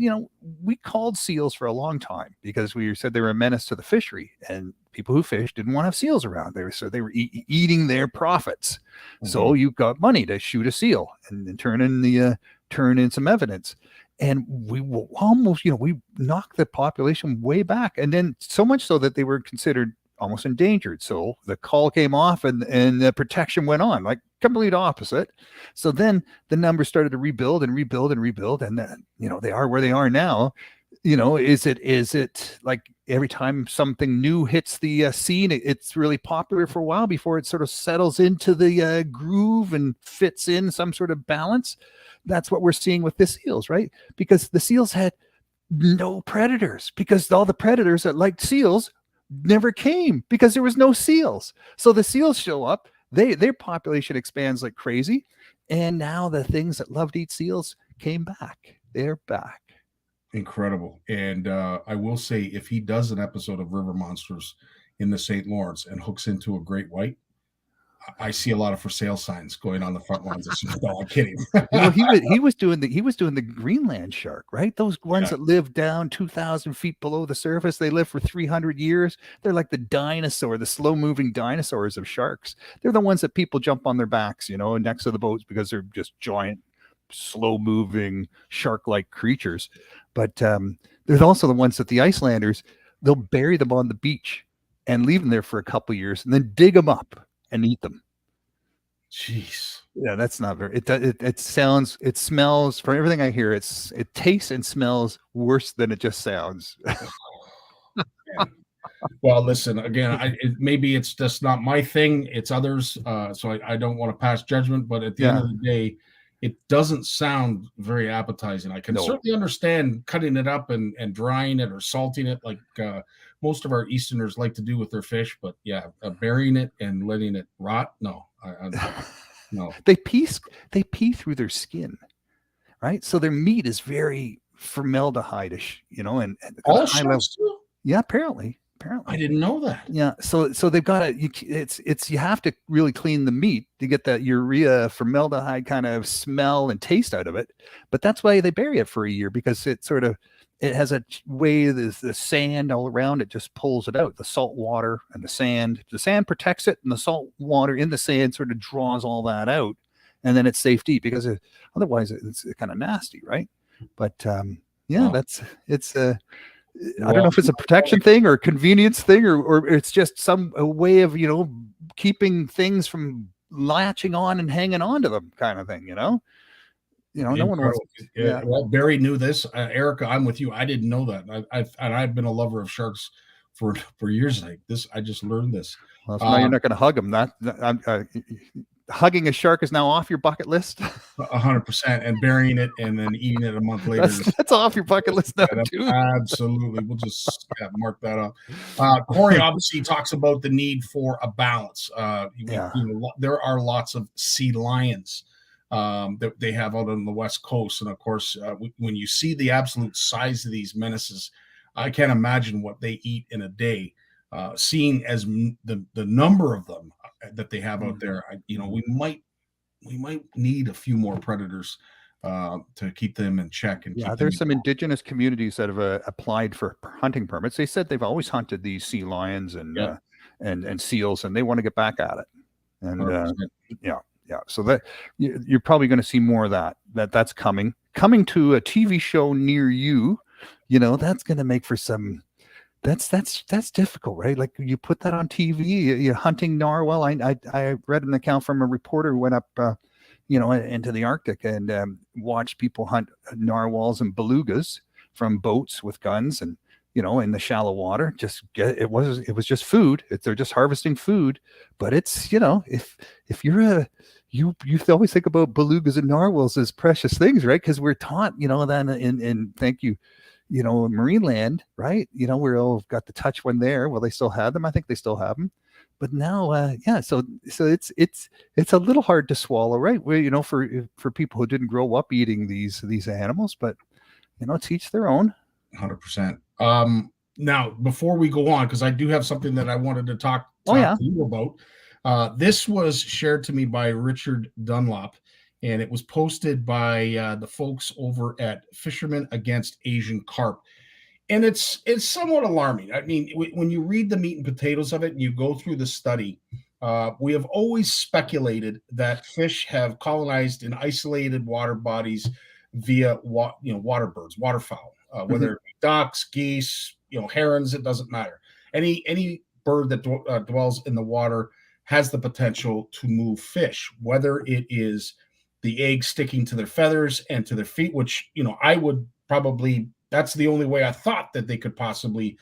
we called seals for a long time because we said they were a menace to the fishery, and people who fish didn't want to have seals around. They were eating their profits. Mm-hmm. So you got money to shoot a seal and turn in some evidence. And we will almost, we knocked the population way back. And then so much so that they were considered almost endangered. So the call came off and the protection went on, like complete opposite. So then the numbers started to rebuild. And then, they are where they are now. Is it like every time something new hits the scene, it's really popular for a while before it sort of settles into the groove and fits in some sort of balance? That's what we're seeing with the seals, right? Because the seals had no predators, because all the predators that liked seals never came because there was no seals. So the seals show up, their population expands like crazy, and now the things that loved to eat seals came back. They're back. Incredible. And I will say, if he does an episode of River Monsters in the St. Lawrence and hooks into a great white, I see a lot of for sale signs going on the front lines. No, I'm kidding. he was doing the Greenland shark, right? Those ones that live down 2,000 feet below the surface. They live for 300 years. They're like the slow moving dinosaurs of sharks. They're the ones that people jump on their backs, next to the boats, because they're just giant, slow moving shark like creatures. But there's also the ones that the Icelanders, they'll bury them on the beach and leave them there for a couple of years and then dig them up and eat them. Jeez. Yeah, that's not very. It smells. From everything I hear, it tastes and smells worse than it just sounds. Well, listen, again, maybe it's just not my thing. It's others. So I don't want to pass judgment. But at the end of the day, it doesn't sound very appetizing. I can certainly understand cutting it up and drying it or salting it, like most of our Easterners like to do with their fish. But burying it and letting it rot, no. No. They pee through their skin, right? So their meat is very formaldehyde-ish, and all sharks too? Yeah, apparently. I didn't know that. Yeah, so they've got to. You have to really clean the meat to get that urea formaldehyde kind of smell and taste out of it. But that's why they bury it for a year, because it sort of it has a way, the sand all around it just pulls it out. The salt water and the sand protects it, and the salt water in the sand sort of draws all that out, and then it's safe to eat, because otherwise it's kind of nasty, right? But yeah, Wow. it's I don't know if it's a protection thing or a convenience thing, or it's just a way of, keeping things from latching on and hanging on to them, kind of thing, no one wants. Yeah. Well, Barry knew this. Erica, I'm with you. I didn't know that. I've been a lover of sharks for years. Like this, I just learned this. Well, so now you're not going to hug them. Hugging a shark is now off your bucket list. 100%, and burying it and then eating it a month later. That's off your bucket list now, too. Absolutely. We'll just mark that up. Corey obviously talks about the need for a balance. There are lots of sea lions that they have out on the West Coast. And of course, when you see the absolute size of these menaces, I can't imagine what they eat in a day. Seeing as the number of them that they have out there, we might need a few more predators to keep them in check. And there's some indigenous communities that have applied for hunting permits. They said they've always hunted these sea lions and seals, and they want to get back at it. And so that you're probably going to see more of that's coming to a TV show near you. That's going to make for some. That's difficult, right? Like, you put that on TV, you're hunting narwhal. I read an account from a reporter who went up, into the Arctic and watched people hunt narwhals and belugas from boats with guns, and in the shallow water. It was just food. They're just harvesting food, but it's if you're you always think about belugas and narwhals as precious things, right? Because we're taught, then in thank you. Marineland, right? We're all got the touch one there. Well, they still have them. I think they still have them. But now, so it's a little hard to swallow, right? Where, for people who didn't grow up eating these animals, but to each their own. 100%. Now, before we go on, because I do have something that I wanted to talk to you about. This was shared to me by Richard Dunlop, and it was posted by the folks over at Fishermen Against Asian Carp. And it's somewhat alarming. I mean, when you read the meat and potatoes of it and you go through the study, we have always speculated that fish have colonized in isolated water bodies via water birds, waterfowl, whether it be ducks, geese, herons, it doesn't matter. Any bird that dwells in the water has the potential to move fish, whether it is the eggs sticking to their feathers and to their feet, which, I would probably, that's the only way I thought that they could possibly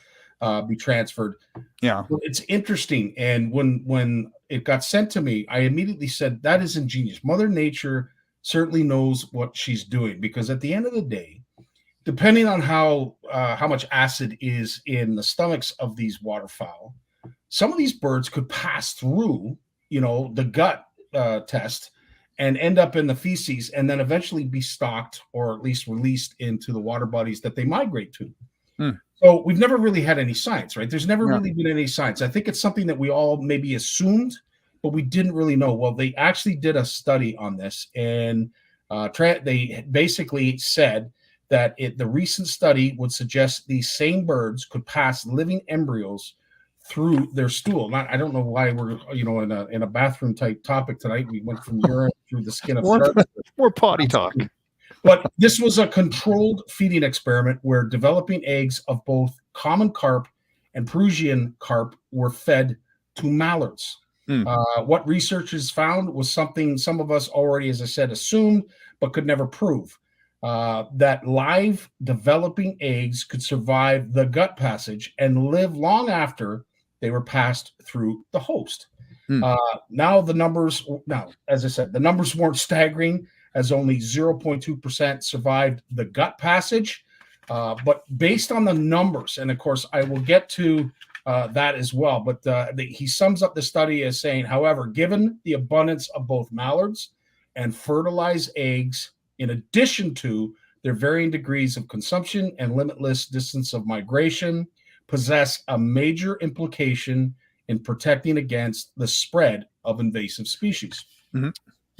be transferred. Yeah. But it's interesting. And when it got sent to me, I immediately said, that is ingenious. Mother Nature certainly knows what she's doing, because at the end of the day, depending on how much acid is in the stomachs of these waterfowl, some of these birds could pass through, the gut test and end up in the feces, and then eventually be stocked or at least released into the water bodies that they migrate to. So we've never really had any science, right? There's never really been any science. I think it's something that we all maybe assumed, but we didn't really know. Well, they actually did a study on this, and they basically said that the recent study would suggest these same birds could pass living embryos through their stool. I don't know why we're in a bathroom type topic tonight. We went from urine through the skin of sharks. More potty talk. But this was a controlled feeding experiment where developing eggs of both common carp and Perusian carp were fed to mallards. What researchers found was something some of us already, as I said, assumed but could never prove. That live developing eggs could survive the gut passage and live long after they were passed through the host. Now, as I said, the numbers weren't staggering, as only 0.2% survived the gut passage. But based on the numbers, and of course, I will get to that as well. But he sums up the study as saying, however, given the abundance of both mallards and fertilized eggs, in addition to their varying degrees of consumption and limitless distance of migration, possess a major implication in protecting against the spread of invasive species.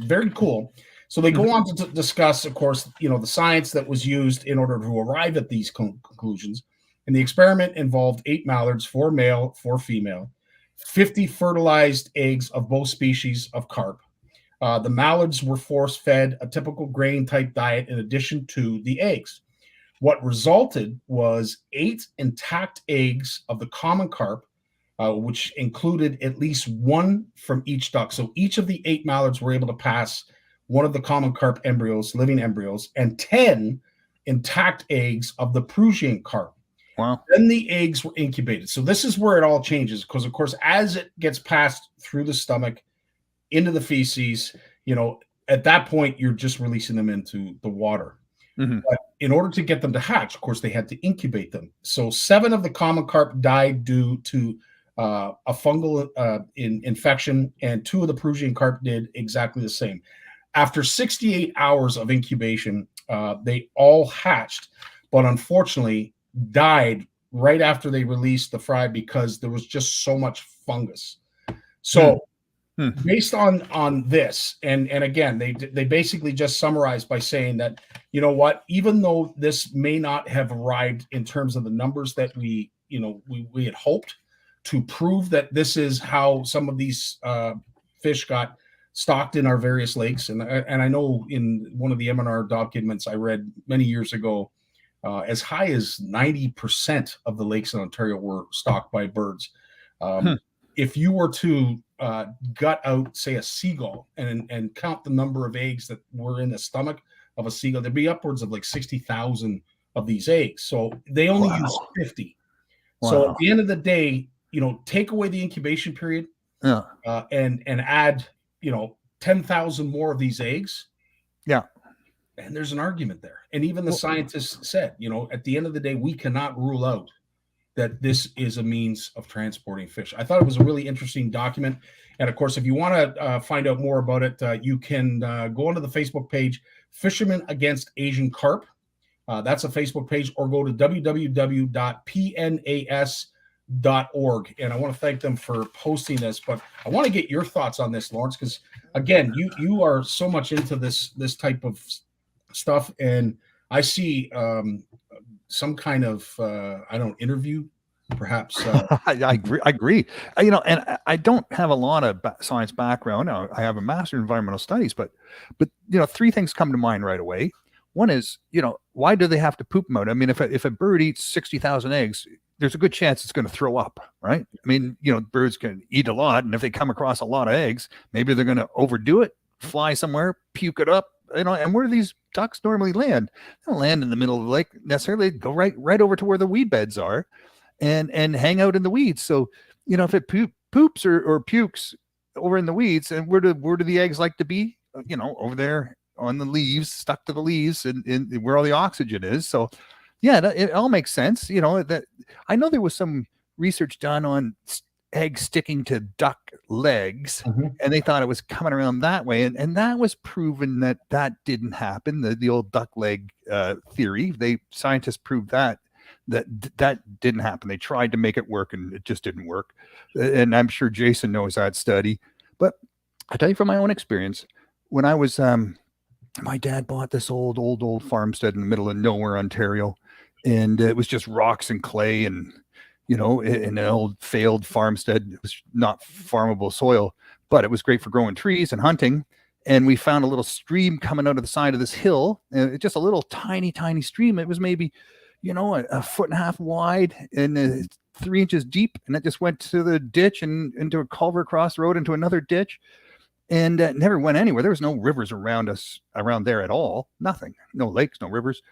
Very cool. So they go on to discuss, of course, the science that was used in order to arrive at these conclusions. And the experiment involved 8 mallards, 4 male, 4 female, 50 fertilized eggs of both species of carp. The mallards were force-fed a typical grain-type diet in addition to the eggs. What resulted was 8 intact eggs of the common carp, which included at least 1 from each duck. So each of the 8 mallards were able to pass one of the common carp embryos, living embryos, and 10 intact eggs of the Prussian carp. Wow. Then the eggs were incubated. So this is where it all changes, because, of course, as it gets passed through the stomach into the feces, at that point, you're just releasing them into the water. Mm-hmm. But in order to get them to hatch, of course, they had to incubate them. So 7 of the common carp died due to a fungal infection, and 2 of the Prussian carp did exactly the same. After 68 hours of incubation, they all hatched, but unfortunately died right after they released the fry because there was just so much fungus. So based on this, and again, they basically just summarized by saying that, even though this may not have arrived in terms of the numbers that we had hoped to prove that this is how some of these fish got stocked in our various lakes. And I know in one of the M&R documents I read many years ago, as high as 90% of the lakes in Ontario were stocked by birds. If you were to gut out, say, a seagull and count the number of eggs that were in the stomach of a seagull, there'd be upwards of like 60,000 of these eggs. So they only use 50. Wow. So at the end of the day, take away the incubation period and add, 10,000 more of these eggs. Yeah. And there's an argument there. And even the scientists said, at the end of the day, we cannot rule out that this is a means of transporting fish. I thought it was a really interesting document. And of course, if you want to find out more about it, you can go onto the Facebook page, Fishermen Against Asian Carp. That's a Facebook page, or go to www.pnas.org. And I want to thank them for posting this, but I want to get your thoughts on this, Lawrence, because again, you are so much into this type of stuff, and I see some kind of interview, perhaps. I agree. And I don't have a lot of science background. I have a master in environmental studies, but 3 things come to mind right away. One is, why do they have to poop them out? I mean, if a bird eats 60,000 eggs, there's a good chance it's going to throw up, right? I mean, birds can eat a lot, and if they come across a lot of eggs, maybe they're going to overdo it, fly somewhere, puke it up, and where do these ducks normally land? They don't land in the middle of the lake necessarily. They go right over to where the weed beds are and hang out in the weeds. So, if it poops or pukes over in the weeds, and where do the eggs like to be? Over there on the leaves, stuck to the leaves, and where all the oxygen is. So, yeah, it all makes sense. That I know there was some research done on eggs sticking to duck legs, and they thought it was coming around that way, and that was proven that didn't happen. The old duck leg theory, scientists proved that didn't happen. They tried to make it work, and it just didn't work. And I'm sure Jason knows that study. But I tell you from my own experience, when I was my dad bought this old farmstead in the middle of nowhere, Ontario, and it was just rocks and clay, and in an old failed farmstead. It was not farmable soil, but it was great for growing trees and hunting. And we found a little stream coming out of the side of this hill, just a little tiny stream. It was maybe, a foot and a half wide and 3 inches deep. And it just went to the ditch and into a culvert across the road into another ditch, and never went anywhere. There was no rivers around there at all. Nothing, no lakes, no rivers.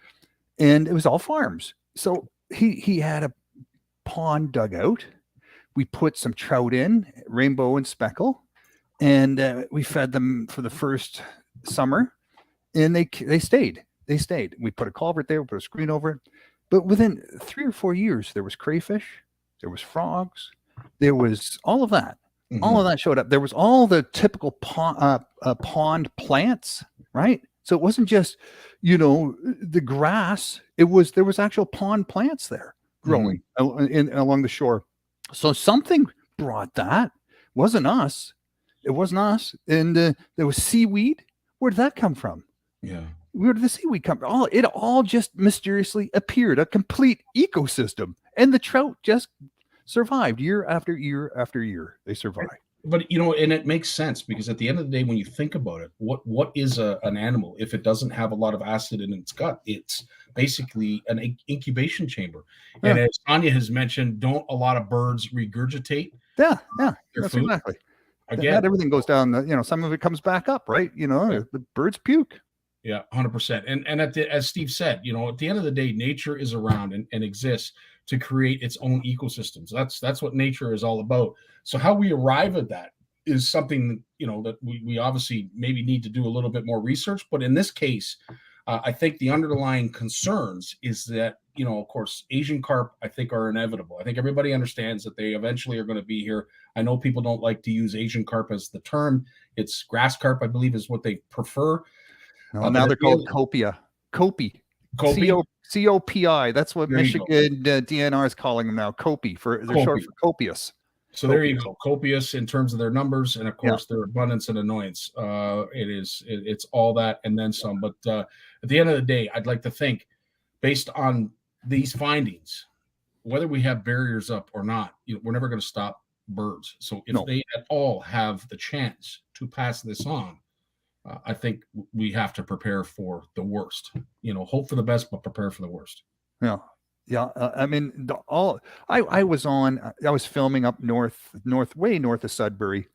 And it was all farms. So he had a pond dug out. We put some trout in, rainbow and speckle, and we fed them for the first summer, and they stayed. We put a culvert there, we put a screen over it. But within 3 or 4 years, there was crayfish, there was frogs, there was all of that. All of that showed up. There was all the typical pond plants, right? So it wasn't just, the grass. There was actual pond plants there growing along the shore. So something brought that. It wasn't us. And there was seaweed. Where did that come from? Yeah. Where did the seaweed come from? It all just mysteriously appeared, a complete ecosystem. And the trout just survived year after year after year. They survived. But and it makes sense, because at the end of the day, when you think about it, what is an animal if it doesn't have a lot of acid in its gut? It's basically an incubation chamber. Yeah. And as Anya has mentioned, don't a lot of birds regurgitate Yeah, their that's food? exactly. Again, Not everything goes down. Some of it comes back up, right? The birds puke. yeah, 100%. And as Steve said, at the end of the day, nature is around and exists to create its own ecosystems. That's what nature is all about. So how we arrive at that is something, that we obviously maybe need to do a little bit more research. But in this case, I think the underlying concerns is that, of course, Asian carp, I think, are inevitable. I think everybody understands that they eventually are going to be here. I know people don't like to use Asian carp as the term. It's grass carp, I believe, is what they prefer. No, now they're called copia. Copi. COPI. That's what Michigan DNR is calling them now. Copi. They're short for copious. So there you go. Copious in terms of their numbers, and of course their abundance and annoyance. It's all that and then some. But at the end of the day, I'd like to think, based on these findings, whether we have barriers up or not, we're never going to stop birds. So if they at all have the chance to pass this on, I think we have to prepare for the worst. Hope for the best, but prepare for the worst. Yeah. Yeah, I mean, I was filming up way north of Sudbury,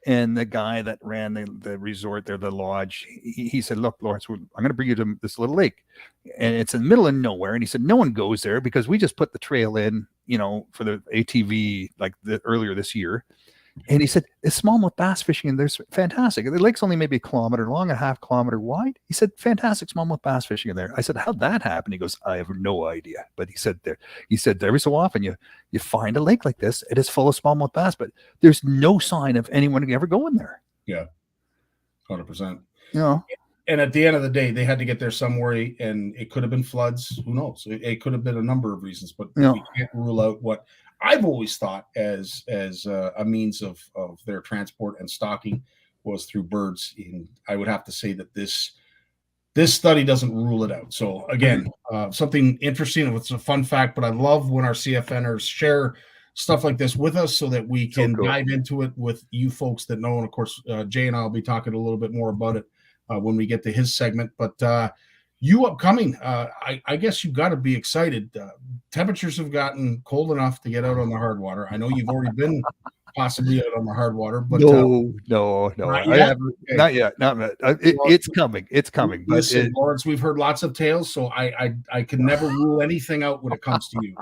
and the guy that ran the resort there, the lodge, he said, "Look, Lawrence, I'm going to bring you to this little lake, and it's in the middle of nowhere." And he said, "No one goes there because we just put the trail in, for the ATV earlier this year." And he said, "It's smallmouth bass fishing, and there's fantastic. The lake's only maybe a kilometer long, a half kilometer wide." He said, "Fantastic smallmouth bass fishing in there." I said, "How'd that happen?" He goes, "I have no idea." But he said every so often you find a lake like this, it is full of smallmouth bass, but there's no sign of anyone ever going there. Yeah, 100%. And at the end of the day, they had to get there some way, and it could have been floods. Who knows? It could have been a number of reasons, but we can't rule out what I've always thought as a means of their transport and stocking was through birds. And I would have to say that this study doesn't rule it out. So again, something interesting. It's a fun fact, but I love when our CFNers share stuff like this with us so that we can dive into it with you folks that know. And of course, Jay and I will be talking a little bit more about it when we get to his segment. But you upcoming, I guess you've got to be excited. Temperatures have gotten cold enough to get out on the hard water. I know you've already been possibly out on the hard water, but no. Not yet. It's coming. It's coming. Listen, Lawrence, we've heard lots of tales, so I can never rule anything out when it comes to you.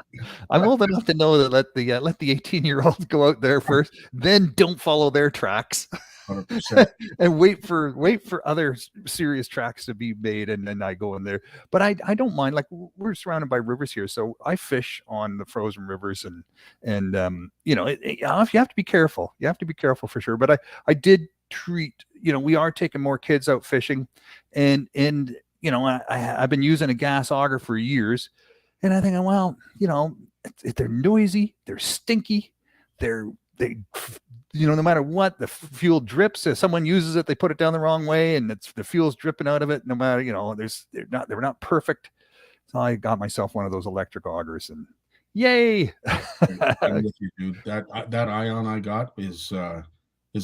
I'm old enough to know that let the 18-year-olds go out there first, then don't follow their tracks. 100%. And wait for other serious tracks to be made, and then I go in there. But I don't mind. Like, we're surrounded by rivers here, so I fish on the frozen rivers, and you have to be careful. You have to be careful for sure. But I did treat, we are taking more kids out fishing, and I've been using a gas auger for years, and I think, well, they're noisy, they're stinky, no matter what, the fuel drips. If someone uses it, they put it down the wrong way, and the fuel's dripping out of it. No matter, they're not perfect. So I got myself one of those electric augers, and yay! I'm with you, dude. That Ion I got is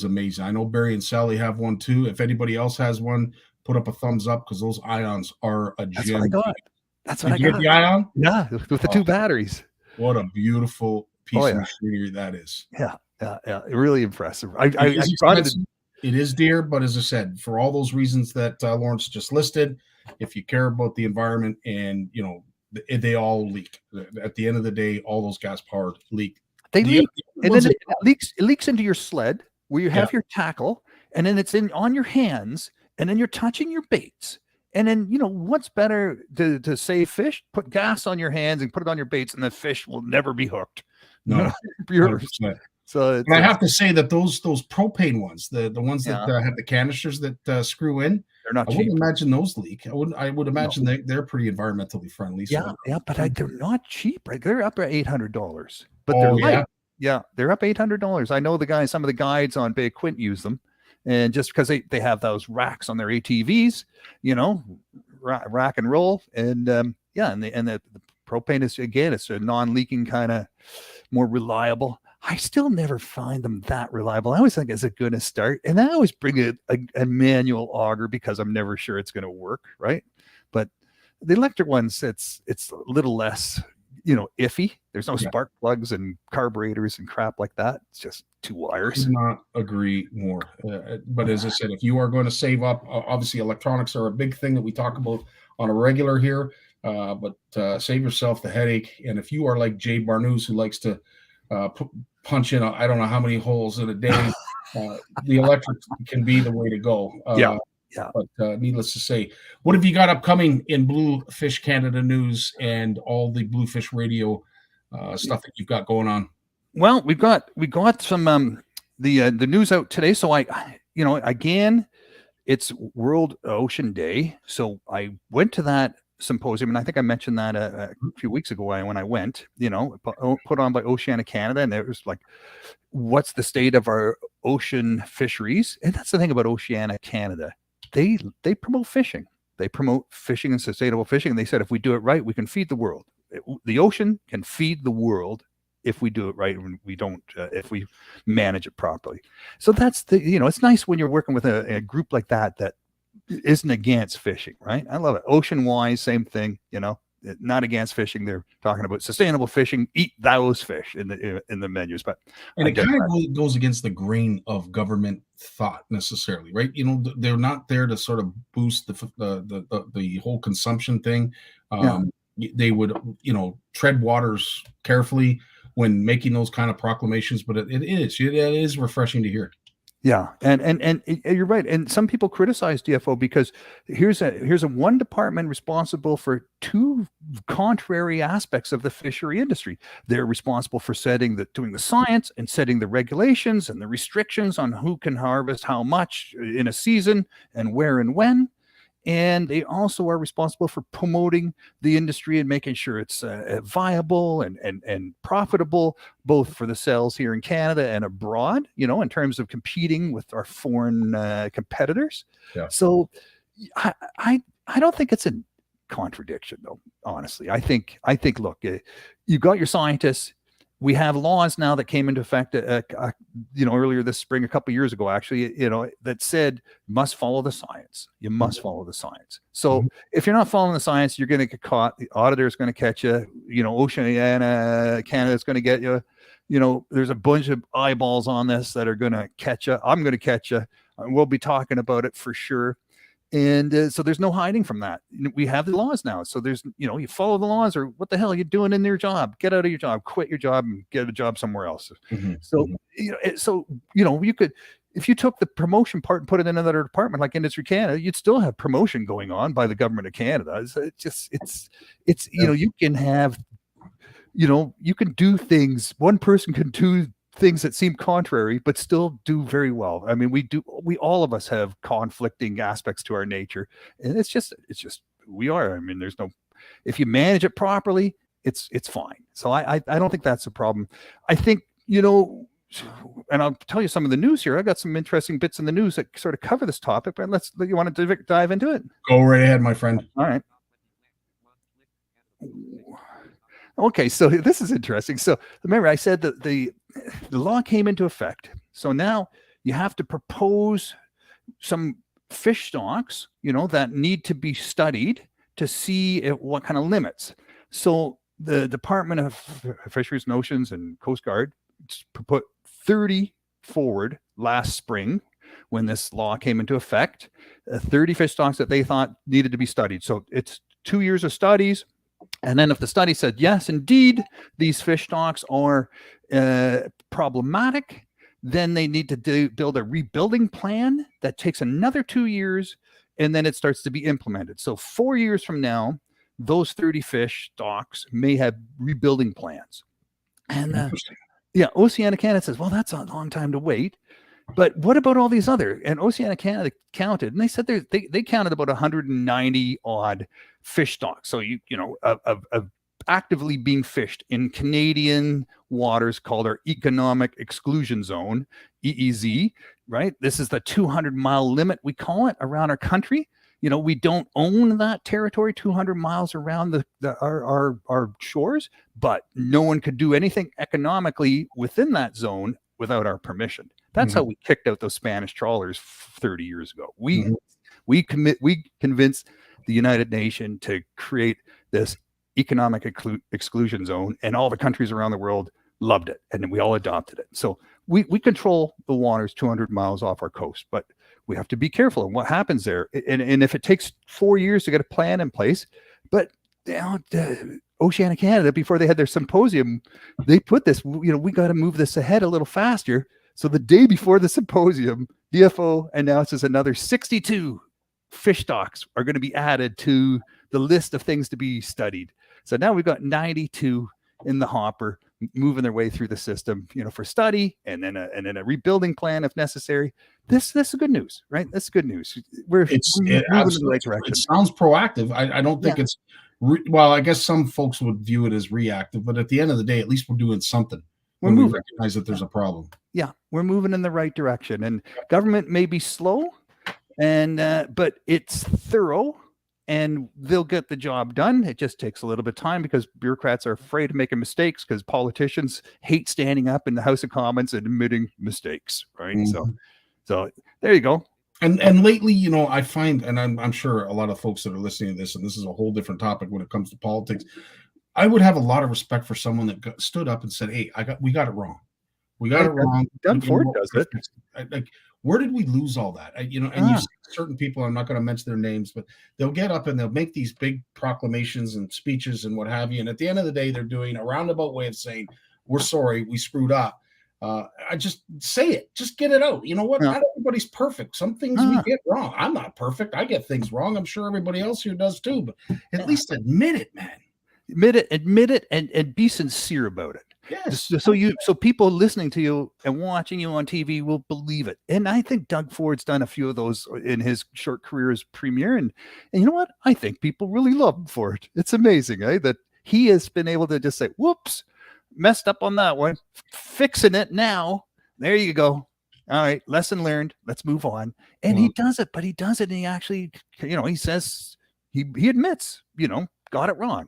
amazing. I know Barry and Sally have one too. If anybody else has one, put up a thumbs up, because those Ions are a gem. That's what I got. That's what I got. Did you get the Ion? Yeah, with the two batteries. What a beautiful piece of machinery that is. Yeah. Really impressive. It is dear, but as I said, for all those reasons that Lawrence just listed, if you care about the environment, and they all leak. At the end of the day, all those gas powered leak. They leak, and then it leaks into your sled where you have your tackle, and then it's on your hands, and then you're touching your baits. And then, what's better to save fish? Put gas on your hands and put it on your baits, and the fish will never be hooked. No, 100%. So I have to say that those propane ones, the ones that have the canisters that screw in, they're not cheap. I wouldn't imagine those leak. I would imagine they're pretty environmentally friendly. So. But they're not cheap, right? They're up at $800. But they're light. Yeah, they're up $800. I know some of the guides on Bay Quint use them, And just because they have those racks on their ATVs, rack and roll. And the propane is, again, it's a non-leaking kind of more reliable. I still never find them that reliable. I always think it's a good start. And I always bring a manual auger because I'm never sure it's going to work, right? But the electric ones, it's a little less, iffy. There's no spark plugs and carburetors and crap like that. It's just two wires. Could not agree more. But as I said, if you are going to save up, obviously electronics are a big thing that we talk about on a regular here. But save yourself the headache. And if you are like Jay Barnucz, who likes to punch in, I don't know how many holes in a day, the electric can be the way to go. Yeah. But needless to say, what have you got upcoming in Bluefish Canada news and all the Bluefish Radio stuff that you've got going on? Well, we got some the news out today. So again, it's World Ocean Day. So I went to that symposium, and I think I mentioned that a few weeks ago when I went. Put on by Oceana Canada, and it was like, what's the state of our ocean fisheries? And that's the thing about Oceana Canada. They promote fishing. They promote fishing and sustainable fishing. And they said, if we do it right, we can feed the world. The ocean can feed the world if we do it right, and we don't, if we manage it properly. So that's it's nice when you're working with a group like that isn't against fishing, right? I love it. Ocean Wise, same thing, not against fishing. They're talking about sustainable fishing. Eat those fish in the menus, but it kind of goes against the grain of government thought necessarily, right? They're not there to sort of boost the whole consumption thing. They would tread waters carefully when making those kind of proclamations, but it is refreshing to hear. Yeah, and you're right. And some people criticize DFO because here's a one department responsible for two contrary aspects of the fishery industry. They're responsible for doing the science and setting the regulations and the restrictions on who can harvest how much in a season and where and when. And they also are responsible for promoting the industry and making sure it's viable and profitable, both for the sales here in Canada and abroad, in terms of competing with our foreign competitors. Yeah. So I don't think it's a contradiction, though, honestly. I think look, you got your scientists. We have laws now that came into effect, earlier this spring, a couple of years ago, actually, that said you must follow the science. You must follow the science. So if you're not following the science, you're going to get caught. The auditor is going to catch you. Oceana Canada is going to get you. There's a bunch of eyeballs on this that are going to catch you. I'm going to catch you. We'll be talking about it for sure. And so there's no hiding from that. We have the laws now. So there's, you follow the laws, or what the hell are you doing in your job? Get out of your job, quit your job and get a job somewhere else. So, you could, if you took the promotion part and put it in another department like Industry Canada, you'd still have promotion going on by the government of Canada. You can have, you can do things. One person can do things that seem contrary, but still do very well. I mean, we all of us have conflicting aspects to our nature, and it's just we are. I mean, if you manage it properly, it's fine. So I don't think that's a problem. I think, and I'll tell you some of the news here. I got some interesting bits in the news that sort of cover this topic, but you want to dive into it? Go right ahead, my friend. All right. Okay, so this is interesting. So remember, I said that the law came into effect. So now you have to propose some fish stocks, that need to be studied to see what kind of limits. So the Department of Fisheries and Oceans and Coast Guard put 30 forward last spring when this law came into effect, 30 fish stocks that they thought needed to be studied. So it's 2 years of studies. And then if the study said, yes, indeed, these fish stocks are problematic, then they need to build a rebuilding plan that takes another 2 years, and then it starts to be implemented. So 4 years from now, those 30 fish stocks may have rebuilding plans. And Oceana Canada says, well, that's a long time to wait. But what about all these other? And Oceana Canada counted, and they said they counted about 190 odd fish stocks. So of actively being fished in Canadian waters called our Economic Exclusion Zone, EEZ, right? This is the 200-mile limit, we call it, around our country. We don't own that territory 200 miles around our shores, but no one could do anything economically within that zone without our permission. That's how we kicked out those Spanish trawlers 30 years ago. We convinced the United Nations to create this economic exclusion zone, and all the countries around the world loved it, and we all adopted it. So we control the waters 200 miles off our coast, but we have to be careful of what happens there. And if it takes 4 years to get a plan in place, but Oceanic Canada, before they had their symposium, they put this, we got to move this ahead a little faster. So the day before the symposium, DFO announces another 62 fish stocks are going to be added to the list of things to be studied. So now we've got 92 in the hopper, moving their way through the system, for study, and then a rebuilding plan if necessary. This is good news, right? That's good news. We're moving in the right direction. It sounds proactive. I don't think it's well. I guess some folks would view it as reactive, but at the end of the day, at least we're doing something. We recognize that there's a problem. Yeah, we're moving in the right direction, and government may be slow, but it's thorough. And they'll get the job done. It just takes a little bit of time because bureaucrats are afraid of making mistakes, because politicians hate standing up in the House of Commons and admitting mistakes, right? So there you go. And lately, I find, and I'm sure a lot of folks that are listening to this, and this is a whole different topic when it comes to politics, I would have a lot of respect for someone that stood up and said, "Hey, we got it wrong. We got it wrong." Doug Ford does it. Like, where did we lose all that? And you see certain people, I'm not going to mention their names, but they'll get up and they'll make these big proclamations and speeches and what have you. And at the end of the day, they're doing a roundabout way of saying, "We're sorry, we screwed up." I just say it, just get it out. You know what? Not everybody's perfect. Some things we get wrong. I'm not perfect. I get things wrong. I'm sure everybody else here does too, but at least admit it, man. Admit it, and be sincere about it. Yes. So people listening to you and watching you on TV will believe it. And I think Doug Ford's done a few of those in his short career as premier. And you know what? I think people really love him for it. It's amazing, that he has been able to just say, "Whoops, messed up on that one. Fixing it now. There you go. All right, lesson learned. Let's move on." And he does it, but he does it, and he actually, he says, he admits, got it wrong.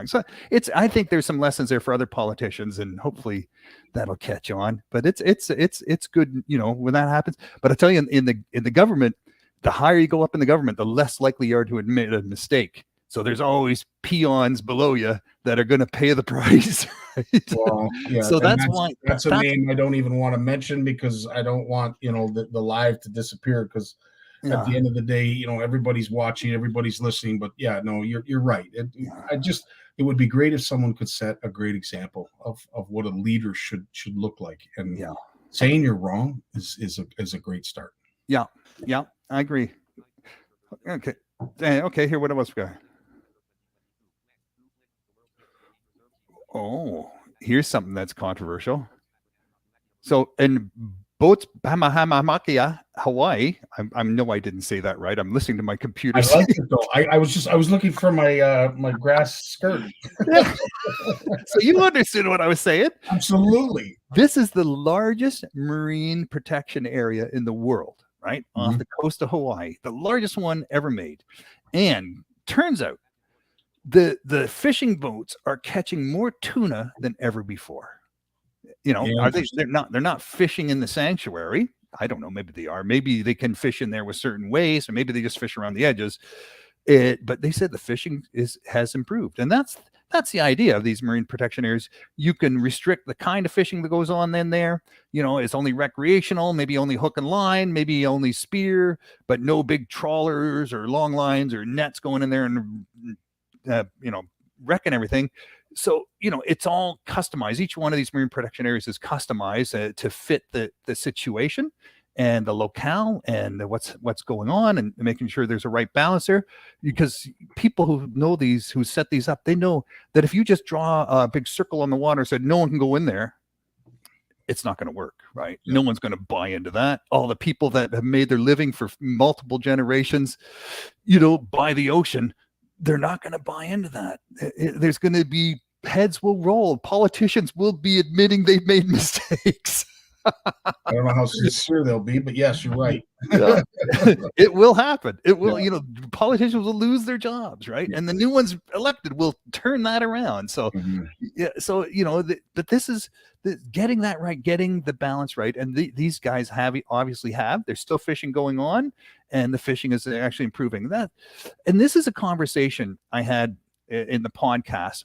So I think there's some lessons there for other politicians, and hopefully that'll catch on. But it's good, when that happens. But I tell you, in the government, the higher you go up in the government, the less likely you are to admit a mistake. So there's always peons below you that are going to pay the price. Right? Well, yeah. So that's a name I don't even want to mention, because I don't want the live to disappear, because at the end of the day, everybody's watching, everybody's listening. But you're right. It would be great if someone could set a great example of what a leader should look like. And saying you're wrong is a great start. Yeah, I agree. Okay. Here, what else we got? Oh, here's something that's controversial. So in Boats Hamahamakia, Hawaii. I know I didn't say that right. I'm listening to my computer. I like it though. I was looking for my my grass skirt. So you understood what I was saying? Absolutely. This is the largest marine protection area in the world, right? Off the coast of Hawaii, the largest one ever made. And turns out the fishing boats are catching more tuna than ever before. They're not fishing in the sanctuary. I don't know. Maybe they are. Maybe they can fish in there with certain ways, or maybe they just fish around the edges. But they said the fishing has improved, and that's the idea of these marine protection areas. You can restrict the kind of fishing that goes on in there. It's only recreational, maybe only hook and line, maybe only spear, but no big trawlers or long lines or nets going in there and wrecking everything. So, it's all customized. Each one of these marine protection areas is customized to fit the situation and the locale and what's going on, and making sure there's a right balance there. Because people who know these, who set these up, they know that if you just draw a big circle on the water and said no one can go in there, it's not going to work, right? No one's going to buy into that. All the people that have made their living for multiple generations, by the ocean, they're not going to buy into that. There's going to be heads will roll. Politicians will be admitting they've made mistakes. I don't know how sincere they'll be, but yes, you're right. Yeah. It will happen. It will, politicians will lose their jobs, right? And the new ones elected will turn that around. So, so but this is getting that right, getting the balance right. And these guys obviously have. There's still fishing going on, and the fishing is actually improving. And this is a conversation I had in the podcast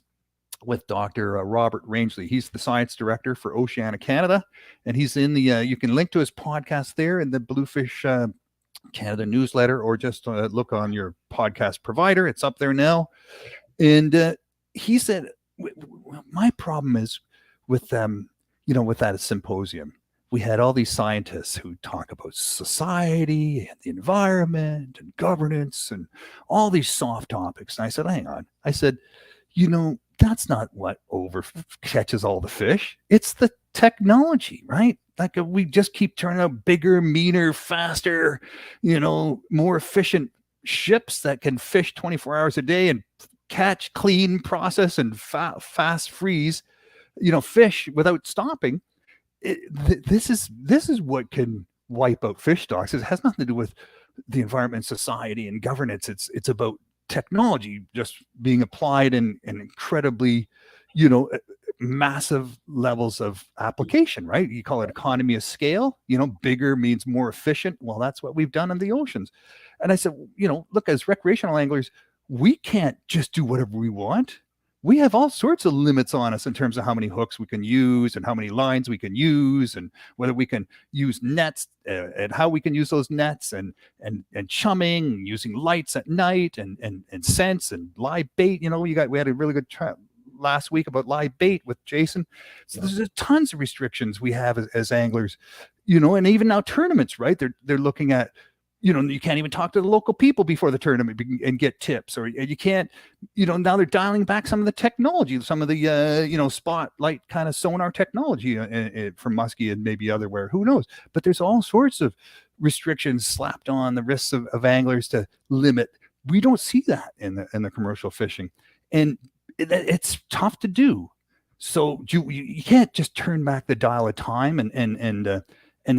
with Dr. Robert Rangeley. He's the science director for Oceana Canada, and he's in the you can link to his podcast there in the Bluefish Canada newsletter, or just look on your podcast provider. It's up there now. And he said, my problem is with with that symposium, we had all these scientists who talk about society and the environment and governance and all these soft topics. And I said, hang on. I said, that's not what catches all the fish. It's the technology, right? Like we just keep turning out bigger, meaner, faster, more efficient ships that can fish 24 hours a day and catch, clean, process, and fast freeze, fish without stopping. This is what can wipe out fish stocks. It has nothing to do with the environment, society, and governance. It's about technology just being applied in incredibly, massive levels of application, right? You call it economy of scale, bigger means more efficient. Well, that's what we've done in the oceans. And I said, look, as recreational anglers, we can't just do whatever we want. We have all sorts of limits on us in terms of how many hooks we can use and how many lines we can use, and whether we can use nets and how we can use those nets, and chumming, using lights at night, and scents and live bait. We had a really good last week about live bait with Jason. So there's tons of restrictions we have as anglers, and even now tournaments, right? They're looking at, you can't even talk to the local people before the tournament and get tips, or you can't, now they're dialing back some of the technology, some of the, spotlight kind of sonar technology from Muskie and maybe otherwhere, who knows? But there's all sorts of restrictions slapped on the wrists of anglers to limit. We don't see that in the commercial fishing, and it's tough to do. So you can't just turn back the dial of time and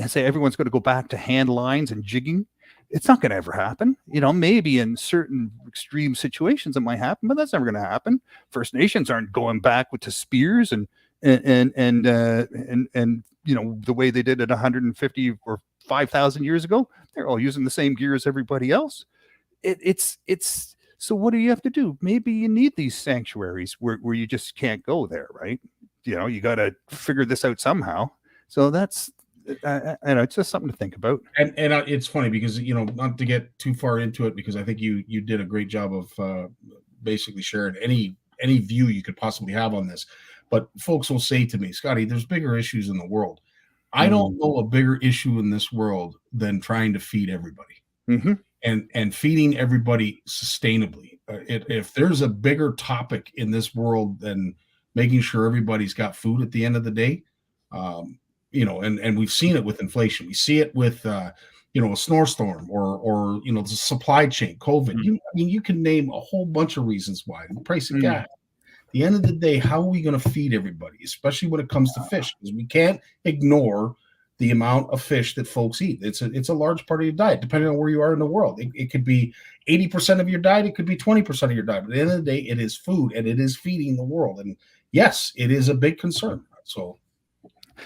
say everyone's going to go back to hand lines and jigging. It's not going to ever happen. Maybe in certain extreme situations it might happen, but that's never going to happen. First Nations aren't going back to spears and the way they did it 150 or 5,000 years ago. They're all using the same gear as everybody else. It's so what do you have to do? Maybe you need these sanctuaries where you just can't go there, right? You got to figure this out somehow. So that's. It's just something to think about. And it's funny because, not to get too far into it, because I think you did a great job of basically sharing any view you could possibly have on this. But folks will say to me, Scotty, there's bigger issues in the world. I don't know a bigger issue in this world than trying to feed everybody and feeding everybody sustainably. If there's a bigger topic in this world than making sure everybody's got food at the end of the day, and we've seen it with inflation. We see it with, a snowstorm or the supply chain, COVID. You can name a whole bunch of reasons why. The price of gas. At the end of the day, how are we going to feed everybody, especially when it comes to fish? Because we can't ignore the amount of fish that folks eat. It's a large part of your diet, depending on where you are in the world. It could be 80% of your diet. It could be 20% of your diet. But at the end of the day, it is food, and it is feeding the world. And yes, it is a big concern. So.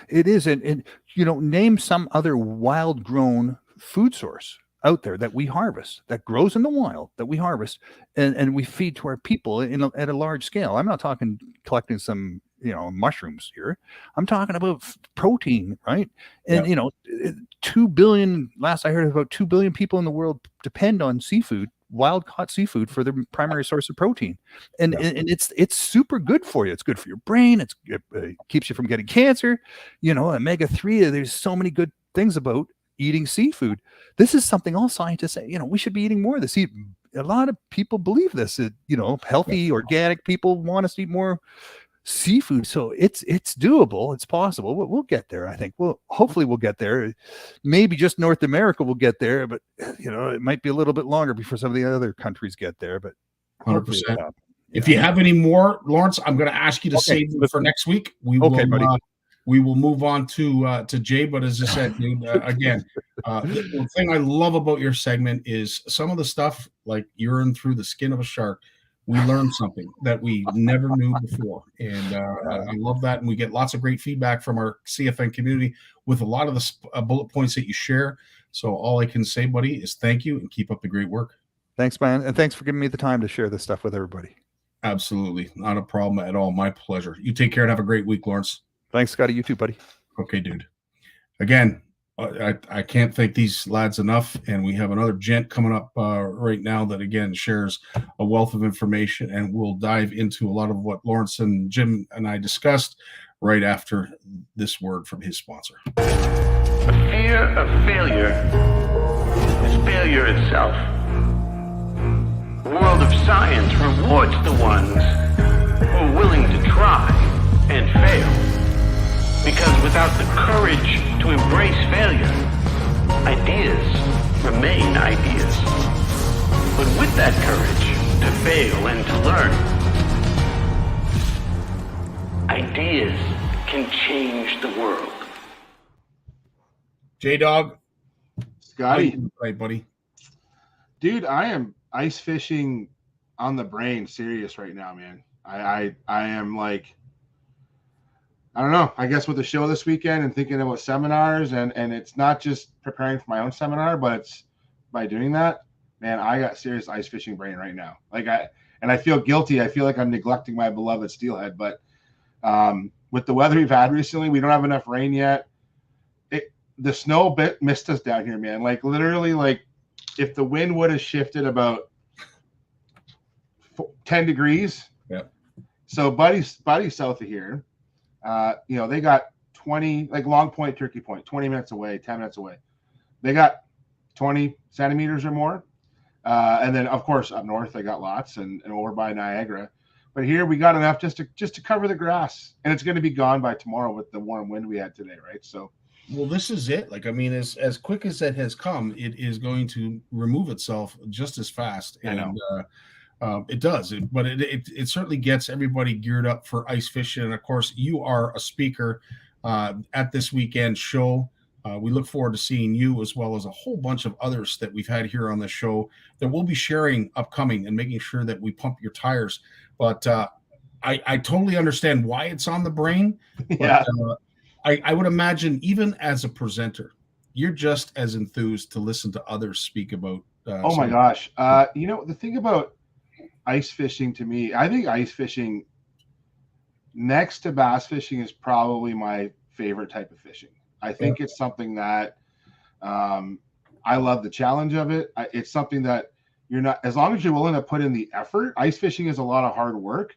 It is, and name some other wild grown food source out there that we harvest, that grows in the wild, that we harvest and we feed to our people at a large scale. I'm not talking collecting some mushrooms here. I'm talking about protein, right? And 2 billion. Last I heard, about 2 billion people in the world depend on seafood, wild caught seafood, for their primary source of protein, and it's super good for you. It's good for your brain. It keeps you from getting cancer. Omega-3. There's so many good things about eating seafood. This is something all scientists say. We should be eating more of this. A lot of people believe this. Healthy, organic people want us to eat more seafood. So it's doable. It's possible. We'll get there. I think hopefully we'll get there. Maybe just North America will get there, but it might be a little bit longer before some of the other countries get there, but 100%. If you have any more, Lawrence, I'm going to ask you to save them for next week. Buddy. We will move on to Jay. But as I said, dude, again, the thing I love about your segment is some of the stuff like urine through the skin of a shark. We learned something that we never knew before, and I love that. And we get lots of great feedback from our CFN community with a lot of the bullet points that you share. So all I can say, buddy, is thank you and keep up the great work. Thanks, man, and thanks for giving me the time to share this stuff with everybody. Absolutely, not a problem at all. My pleasure. You take care and have a great week, Lawrence. Thanks, Scotty. You too, buddy. Okay, dude. Again, I can't thank these lads enough. And we have another gent coming up right now that, again, shares a wealth of information. And we'll dive into a lot of what Lawrence and Jim and I discussed right after this word from his sponsor. The fear of failure is failure itself. The world of science rewards the ones who are willing to try and fail. Because without the courage to embrace failure, ideas remain ideas. But with that courage to fail and to learn, ideas can change the world. J-Dog. Scotty. Right, buddy. Dude, I am ice fishing on the brain serious right now, man. I am like, I don't know, I guess with the show this weekend and thinking about seminars and it's not just preparing for my own seminar, but it's by doing that, man, I got serious ice fishing brain right now. I feel guilty. I feel like I'm neglecting my beloved steelhead, but with the weather we've had recently, we don't have enough rain yet. The snow bit missed us down here, man. Like literally, like if the wind would have shifted about 10 degrees. Yeah. So buddy's south of here, they got 20, like Long Point, Turkey Point, 20 minutes away, 10 minutes away. They got 20 centimeters or more. And then of course up north, they got lots and over by Niagara. But here we got enough just to cover the grass, and it's going to be gone by tomorrow with the warm wind we had today. Right. So, well, this is it. Like, I mean, as quick as it has come, it is going to remove itself just as fast. And it does. But it certainly gets everybody geared up for ice fishing. And, of course, you are a speaker at this weekend show. We look forward to seeing you as well as a whole bunch of others that we've had here on the show that we'll be sharing upcoming and making sure that we pump your tires. But I totally understand why it's on the brain. But, yeah. I would imagine even as a presenter, you're just as enthused to listen to others speak about. Oh my gosh. The thing about ice fishing to me, I think ice fishing next to bass fishing is probably my favorite type of fishing. I think it's something that I love the challenge of it. It's something that you're not, as long as you're willing to put in the effort. Ice fishing is a lot of hard work,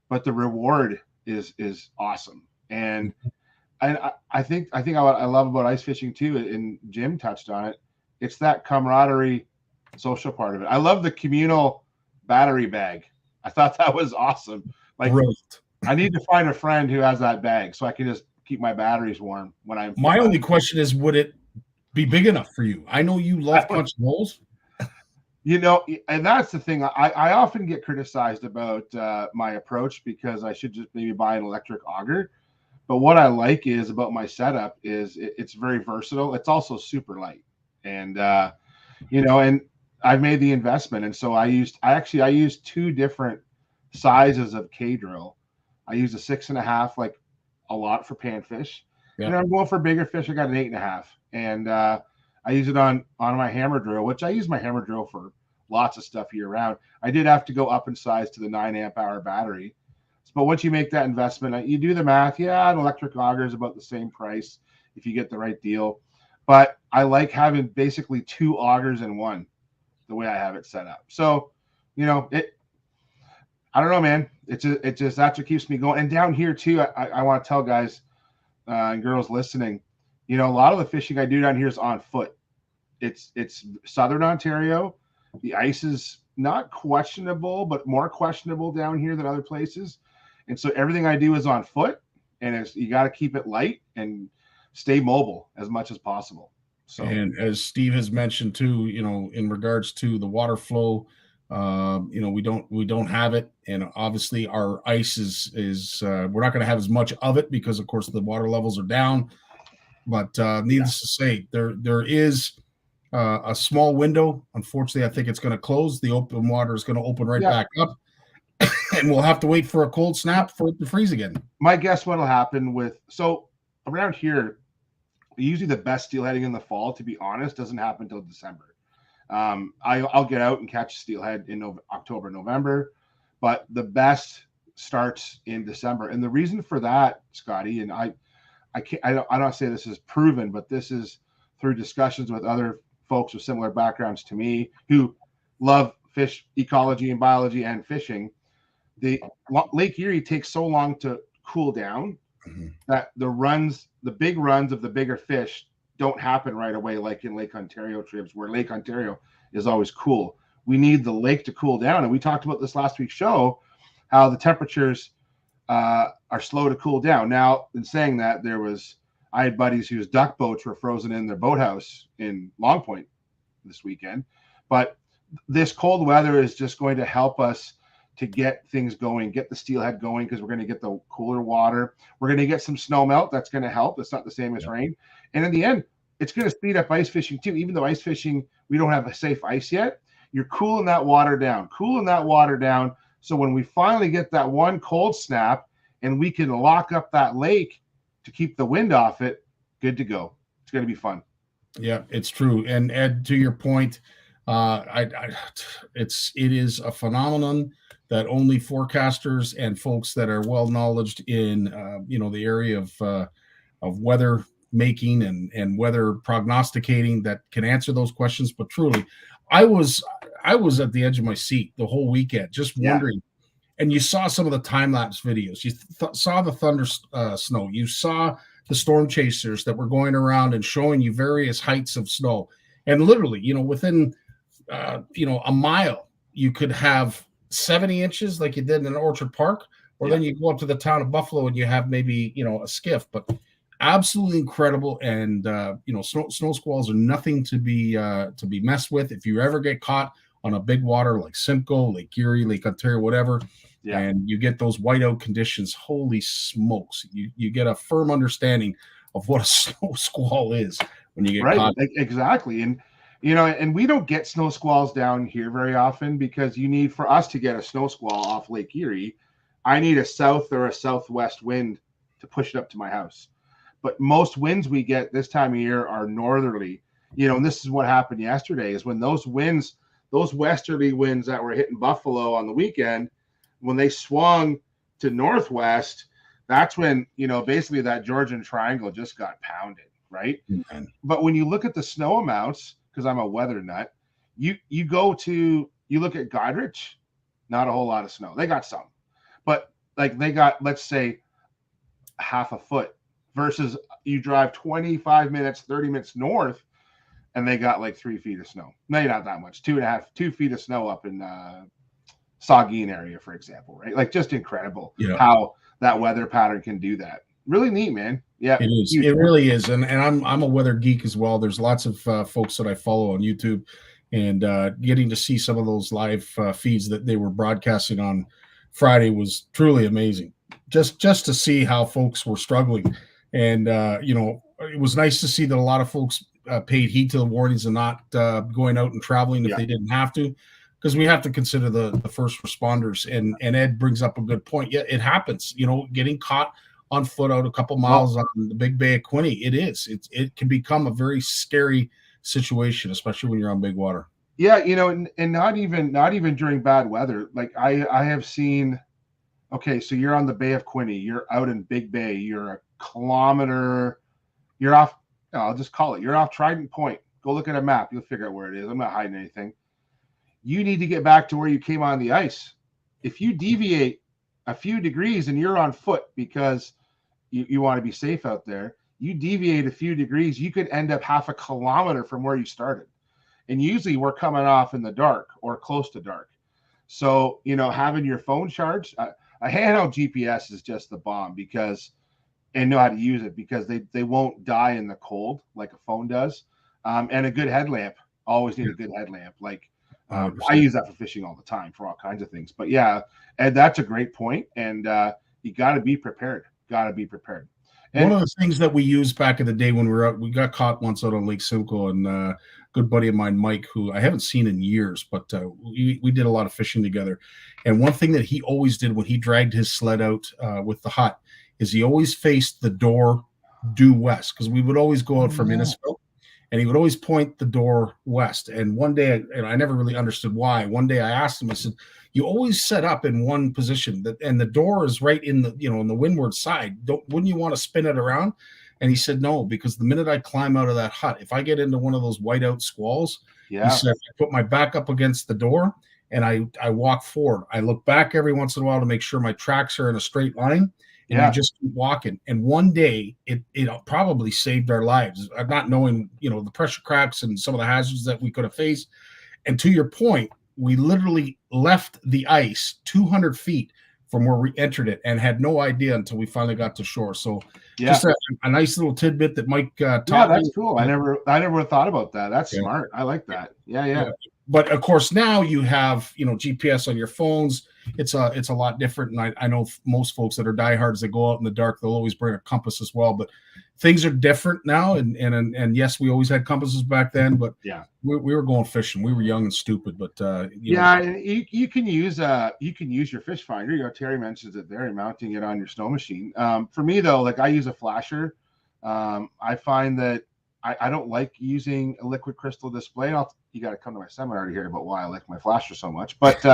but the reward is awesome. And I think what I love about ice fishing too, and Jim touched on it, it's that camaraderie, social part of it. I love the communal battery bag. I thought that was awesome. Like, Brilliant. I need to find a friend who has that bag so I can just keep my batteries warm when I'm. My only question is, would it be big enough for you? I know you love punching holes. And that's the thing. I often get criticized about my approach because I should just maybe buy an electric auger. But what I like is about my setup is it's very versatile. It's also super light, and and I've made the investment, and so I used two different sizes of K drill. I used a 6.5, like a lot for panfish. Yeah. And I'm going for bigger fish. I got an 8.5, and I use it on my hammer drill, which I use my hammer drill for lots of stuff year round. I did have to go up in size to the 9 amp hour battery. But once you make that investment, you do the math. Yeah, an electric auger is about the same price if you get the right deal. But I like having basically two augers in one, the way I have it set up. So, I don't know, man. It just that's what keeps me going. And down here too, I want to tell guys and girls listening, a lot of the fishing I do down here is on foot. It's Southern Ontario. The ice is not questionable, but more questionable down here than other places. And so everything I do is on foot, and you got to keep it light and stay mobile as much as possible. So, and as Steve has mentioned too, in regards to the water flow, We don't have it, and obviously our ice is we're not going to have as much of it because, of course, the water levels are down. But needless to say, there is a small window. Unfortunately, I think it's going to close. The open water is going to open right back up, and we'll have to wait for a cold snap for it to freeze again. My guess what'll happen around here, usually the best steelheading in the fall, to be honest, doesn't happen until December. I'll get out and catch steelhead in October, November, but the best starts in December. And the reason for that, Scotty, and I don't say this is proven, but this is through discussions with other folks with similar backgrounds to me who love fish ecology and biology and fishing. The Lake Erie takes so long to cool down that the big runs of the bigger fish don't happen right away, like in Lake Ontario trips, where Lake Ontario is always cool. We need the lake to cool down. And we talked about this last week's show, how the temperatures are slow to cool down. Now, in saying that, I had buddies whose duck boats were frozen in their boathouse in Long Point this weekend. But this cold weather is just going to help us to get things going, get the steelhead going, because we're going to get the cooler water. We're going to get some snow melt. That's going to help. It's not the same as rain. And in the end, it's going to speed up ice fishing too. Even though ice fishing, we don't have a safe ice yet, you're cooling that water down. So when we finally get that one cold snap and we can lock up that lake to keep the wind off it, good to go. It's going to be fun. Yeah, it's true. And Ed, to your point, it is a phenomenon that only forecasters and folks that are well knowledged in the area of weather making and weather prognosticating that can answer those questions. But truly, I was at the edge of my seat the whole weekend, just wondering. And you saw some of the time-lapse videos. You saw the thunder snow. You saw the storm chasers that were going around and showing you various heights of snow. And literally, within, a mile, you could have 70 inches like you did in Orchard Park, or then you go up to the town of Buffalo and you have maybe, a skiff. But absolutely incredible. And, snow squalls are nothing to be messed with. If you ever get caught on a big water like Simcoe, Lake Erie, Lake Ontario, whatever, and you get those whiteout conditions, holy smokes, you get a firm understanding of what a snow squall is when you get caught. Exactly. And, and we don't get snow squalls down here very often, because for us to get a snow squall off Lake Erie, I need a south or a southwest wind to push it up to my house. But most winds we get this time of year are northerly, and this is what happened yesterday, is when those westerly winds that were hitting Buffalo on the weekend, when they swung to northwest, that's when, basically that Georgian Triangle just got pounded, right? Mm-hmm. But when you look at the snow amounts, because I'm a weather nut, you look at Goderich, not a whole lot of snow. They got some, but like they got, let's say, half a foot, versus you drive 25 minutes, 30 minutes north, and they got like 3 feet of snow. Maybe not that much, 2 feet of snow up in Saugeen area, for example, right? Like, just incredible how that weather pattern can do that. Really neat, man. Yeah, it is. It really is. And I'm a weather geek as well. There's lots of folks that I follow on YouTube, and getting to see some of those live feeds that they were broadcasting on Friday was truly amazing. Just to see how folks were struggling. And, it was nice to see that a lot of folks paid heed to the warnings and not going out and traveling if they didn't have to, because we have to consider the first responders. And Ed brings up a good point. Yeah, it happens, getting caught on foot out a couple miles on the Big Bay of Quinte. It can become a very scary situation, especially when you're on big water. Yeah. And not even during bad weather. Like I have seen, okay, so you're on the Bay of Quinte, you're out in Big Bay, you're a kilometer, you're off, I'll just call it, you're off Trident Point. Go look at a map, you'll figure out where it is. I'm not hiding anything. You need to get back to where you came on the ice. If you deviate a few degrees and you're on foot because you want to be safe out there, you deviate a few degrees, you could end up half a kilometer from where you started. And usually we're coming off in the dark or close to dark. So, having your phone charged, a handheld GPS is just the bomb, and know how to use it, because they won't die in the cold like a phone does. And a good headlamp, always need a good headlamp. Like I use that for fishing all the time for all kinds of things. But yeah, and that's a great point. And you got to be prepared. Got to be prepared. And one of the things that we used back in the day when we were out, we got caught once out on Lake Simcoe, and a good buddy of mine, Mike, who I haven't seen in years, but we did a lot of fishing together. And one thing that he always did when he dragged his sled out with the hut is he always faced the door due west, because we would always go out from Innisfil, and he would always point the door west. And one day, and I never really understood why. One day I asked him, I said, you always set up in one position, and the door is right in the, in the windward side. Wouldn't you want to spin it around? And he said, no, because the minute I climb out of that hut, if I get into one of those whiteout squalls, he said, I put my back up against the door and I walk forward. I look back every once in a while to make sure my tracks are in a straight line. And you just keep walking. And one day it probably saved our lives, not knowing, the pressure cracks and some of the hazards that we could have faced. And to your point, we literally left the ice 200 feet from where we entered it and had no idea until we finally got to shore. So just a nice little tidbit that Mike taught me. That's cool. I never thought about that. That's smart. I like that. Yeah. But of course, now you have, GPS on your phones. It's a lot different. And I know most folks that are diehards that go out in the dark, they'll always bring a compass as well. But things are different now. And yes, we always had compasses back then, but we were going fishing. We were young and stupid, but you can use your fish finder. Terry mentions it there, and mounting it on your snow machine. For me though, like I use a flasher. I find that I don't like using a liquid crystal display. You got to come to my seminar to hear about why I like my flasher so much. But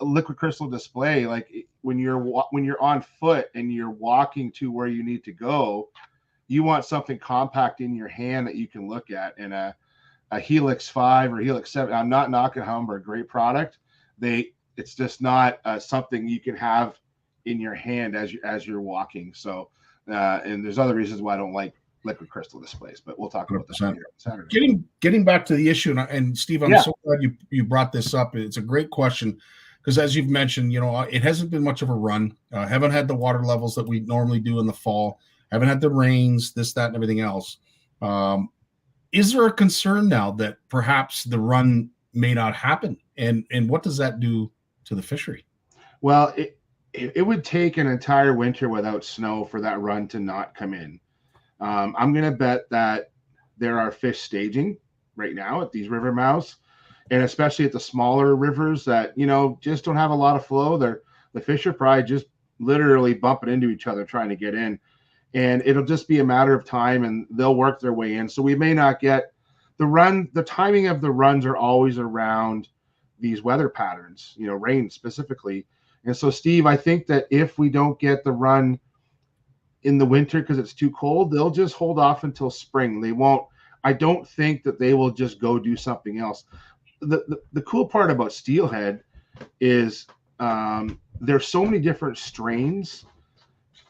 liquid crystal display, like when you're on foot and you're walking to where you need to go, you want something compact in your hand that you can look at. And a Helix 5 or Helix 7, I'm not knocking Humber, a great product. It's just not something you can have in your hand as you're walking. So and there's other reasons why I don't like liquid crystal displays, but we'll talk about this later on Saturday. Getting back to the issue, and Steve, I'm so glad you brought this up. It's a great question, because as you've mentioned, it hasn't been much of a run. Haven't had the water levels that we normally do in the fall. Haven't had the rains, this, that, and everything else. Is there a concern now that perhaps the run may not happen? And what does that do to the fishery? Well, it would take an entire winter without snow for that run to not come in. I'm going to bet that there are fish staging right now at these river mouths, and especially at the smaller rivers that, just don't have a lot of flow. The fish are probably just literally bumping into each other trying to get in, and it'll just be a matter of time and they'll work their way in. So we may not get the run. The timing of the runs are always around these weather patterns, rain specifically. And so, Steve, I think that if we don't get the run in the winter because it's too cold, they'll just hold off until spring. They won't. I don't think that they will just go do something else. The cool part about steelhead is there's so many different strains,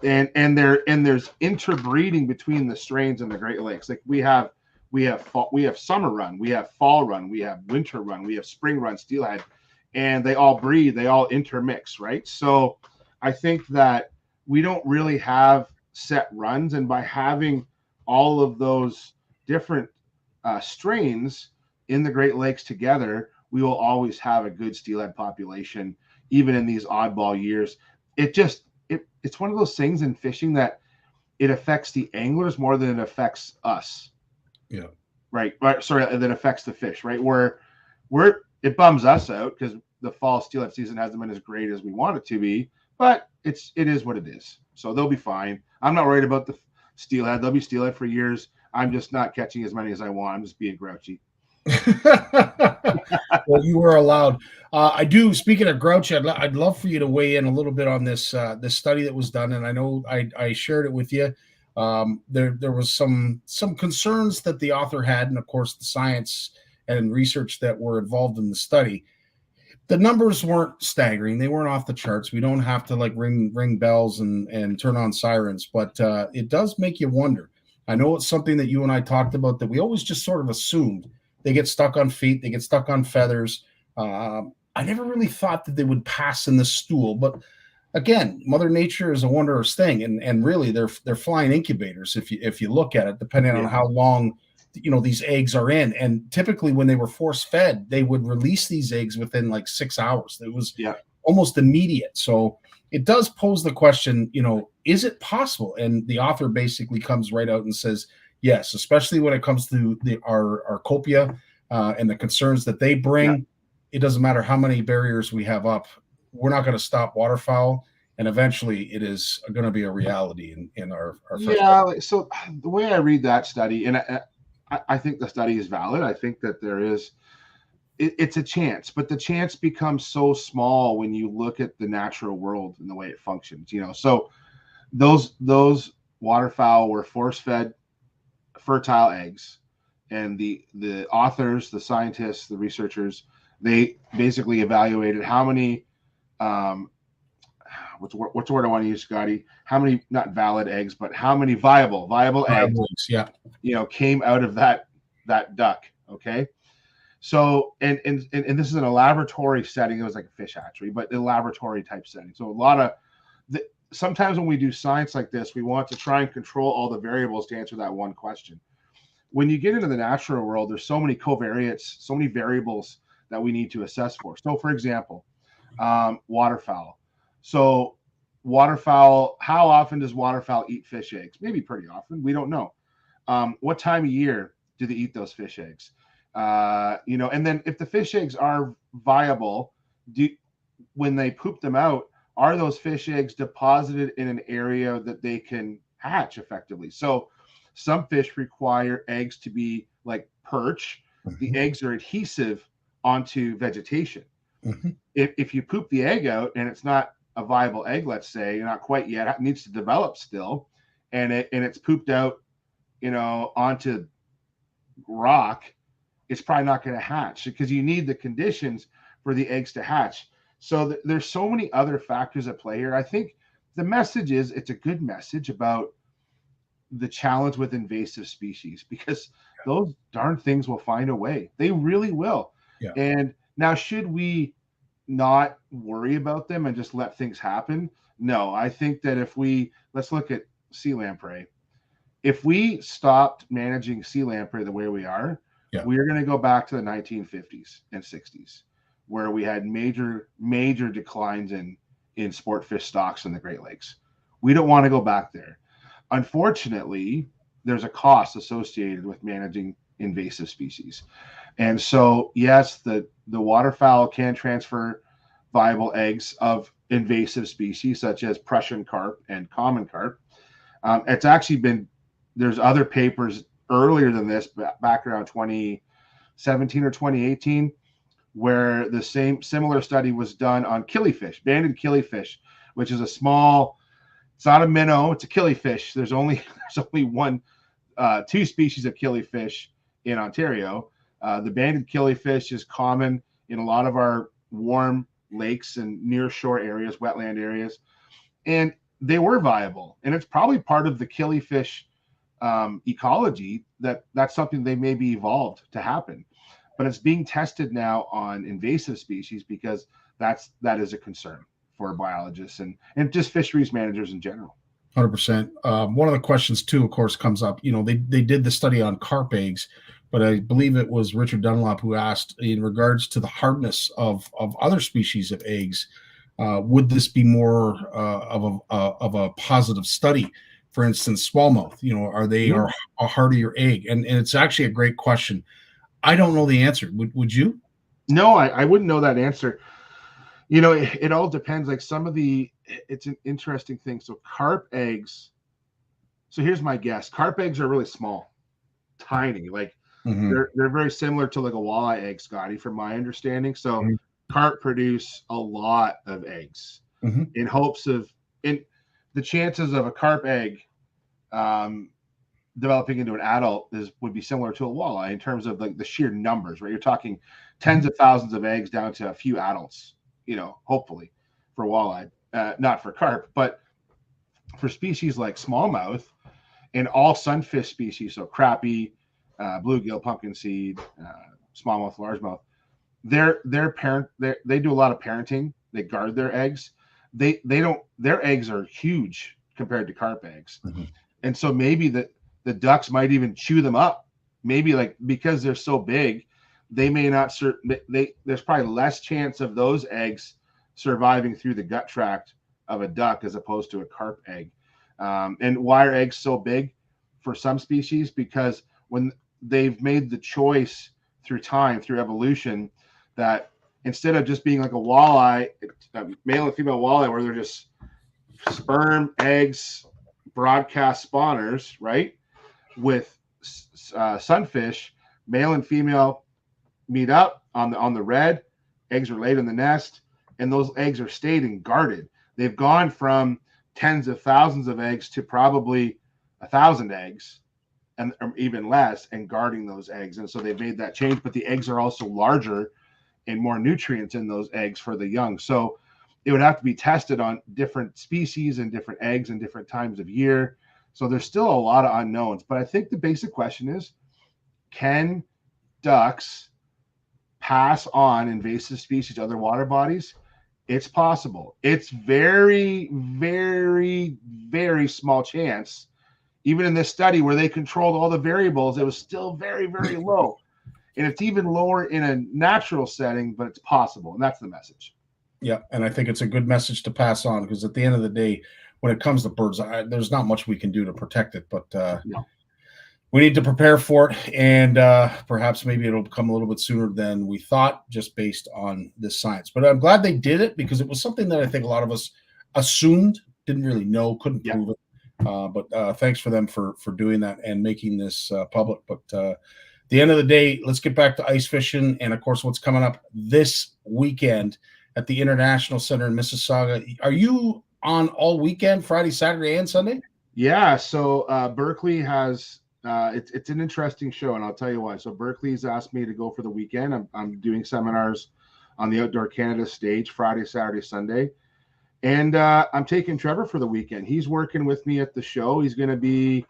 and there's interbreeding between the strains in the Great Lakes. Like we have summer run, we have fall run, we have winter run, we have spring run steelhead, and they all breed, they all intermix, right? So I think that we don't really have set runs, and by having all of those different strains in the Great Lakes together, we will always have a good steelhead population, even in these oddball years. It's one of those things in fishing that it affects the anglers more than it affects us. Yeah. Right. Sorry, that affects the fish, right? Where it bums us out because the fall steelhead season hasn't been as great as we want it to be, but it is what it is. So they'll be fine. I'm not worried about the steelhead. They'll be steelhead for years. I'm just not catching as many as I want. I'm just being grouchy. Well, you were allowed. I do. Speaking of grouchy, I'd love for you to weigh in a little bit on this study that was done, and I know I shared it with you. There was some concerns that the author had, and of course the science and research that were involved in the study. The numbers weren't staggering. They weren't off the charts. We don't have to like ring bells and turn on sirens, but it does make you wonder. I know it's something that you and I talked about that we always just sort of assumed. They get stuck on feet. They get stuck on feathers. I never really thought that they would pass in the stool, but again, Mother Nature is a wondrous thing, and really they're flying incubators if you look at it, depending on how long these eggs are in. And typically when they were force fed, they would release these eggs within like 6 hours. It was almost immediate. So it does pose the question, is it possible? And the author basically comes right out and says, yes, especially when it comes to our copia and the concerns that they bring. Yeah. It doesn't matter how many barriers we have up. We're not going to stop waterfowl. And eventually it is going to be a reality in our first. So the way I read that study, and I think the study is valid. I think that there is, it's a chance, but the chance becomes so small when you look at the natural world and the way it functions, So those waterfowl were force-fed fertile eggs, and the authors, the scientists, the researchers, they basically evaluated how many what's the word I want to use, Scotty? How many, not valid eggs, but how many viable eggs, came out of that duck. Okay. So, and this is in a laboratory setting. It was like a fish hatchery, but a laboratory type setting. So a lot of sometimes when we do science like this, we want to try and control all the variables to answer that one question. When you get into the natural world, there's so many covariates, so many variables that we need to assess for. So for example, waterfowl. So waterfowl, how often does waterfowl eat fish eggs? Maybe pretty often. We don't know. What time of year do they eat those fish eggs? And then if the fish eggs are viable, when they poop them out, are those fish eggs deposited in an area that they can hatch effectively? So some fish require eggs to be like perch. The eggs are adhesive onto vegetation. If you poop the egg out and it's not a viable egg, let's say, not quite yet, it needs to develop still, and it's pooped out, onto rock, it's probably not going to hatch because you need the conditions for the eggs to hatch. So there's so many other factors at play here. I think the message is, it's a good message about the challenge with invasive species, because those darn things will find a way. They really will. Yeah. And now, should we not worry about them and just let things happen? No, I think that let's look at sea lamprey. If we stopped managing sea lamprey the way we are, we are going to go back to the 1950s and 60s, where we had major declines in sport fish stocks in the Great Lakes. We don't want to go back there. Unfortunately, there's a cost associated with managing invasive species. And so, yes, the waterfowl can transfer viable eggs of invasive species such as Prussian carp and common carp. It's actually there's other papers earlier than this, back around 2017 or 2018, where the similar study was done on killifish, banded killifish, which is a small, it's not a minnow, it's a killifish. There's only two species of killifish in Ontario. The banded killifish is common in a lot of our warm lakes and near shore areas, wetland areas, and they were viable. And it's probably part of the killifish ecology that's something they maybe evolved to happen. But it's being tested now on invasive species because that is a concern for biologists and just fisheries managers in general. 100%. One of the questions too, of course, comes up. They did the study on carp eggs, but I believe it was Richard Dunlop who asked, in regards to the hardness of other species of eggs, would this be more of a positive study? For instance, smallmouth, are they a hardier egg? And it's actually a great question. I don't know the answer. Would you? No, I wouldn't know that answer. It all depends. Like it's an interesting thing. So carp eggs. So here's my guess. Carp eggs are really small, tiny. Like they're very similar to like a walleye egg, Scotty, from my understanding. So carp produce a lot of eggs in hopes of, the chances of a carp egg developing into an adult would be similar to a walleye in terms of like the sheer numbers, right? You're talking tens of thousands of eggs down to a few adults, hopefully for walleye, not for carp, but for species like smallmouth and all sunfish species, so crappie, bluegill, pumpkin seed, smallmouth, largemouth, they do a lot of parenting. They guard their eggs. Their eggs are huge compared to carp eggs. And so maybe the ducks might even chew them up maybe like because they're so big, they may not there's probably less chance of those eggs surviving through the gut tract of a duck as opposed to a carp egg. And why are eggs so big for some species? Because when they've made the choice through time, through evolution, that instead of just being like a walleye, male and female walleye, where they're just sperm, eggs, broadcast spawners, right? With sunfish, male and female meet up on the red, eggs are laid in the nest, and those eggs are stayed and guarded. They've gone from tens of thousands of eggs to probably 1,000 eggs and even less, and guarding those eggs. And so they've made that change, but the eggs are also larger and more nutrients in those eggs for the young. So it would have to be tested on different species and different eggs and different times of year. So there's still a lot of unknowns, but I think the basic question is, can ducks pass on invasive species to other water bodies? It's possible. It's very, very, very small chance. Even in this study where they controlled all the variables, it was still very, very low. And it's even lower in a natural setting, but it's possible. And that's the message. Yeah, and I think it's a good message to pass on, because at the end of the day, when it comes to birds, there's not much we can do to protect it, but No. we need to prepare for it, and perhaps maybe it'll come a little bit sooner than we thought, just based on this science. But I'm glad they did it, because it was something that I think a lot of us assumed, didn't really know, couldn't prove it. But thanks for them for doing that and making this public. But the end of the day, let's get back to ice fishing, and of course, what's coming up this weekend at the International Center in Mississauga. Are you on all weekend, Friday, Saturday, and Sunday? Yeah. So Berkeley has it's an interesting show, and I'll tell you why. So Berkeley's asked me to go for the weekend. I'm doing seminars on the Outdoor Canada stage Friday, Saturday, Sunday, and I'm taking Trevor for the weekend. He's working with me at the show. He's going to be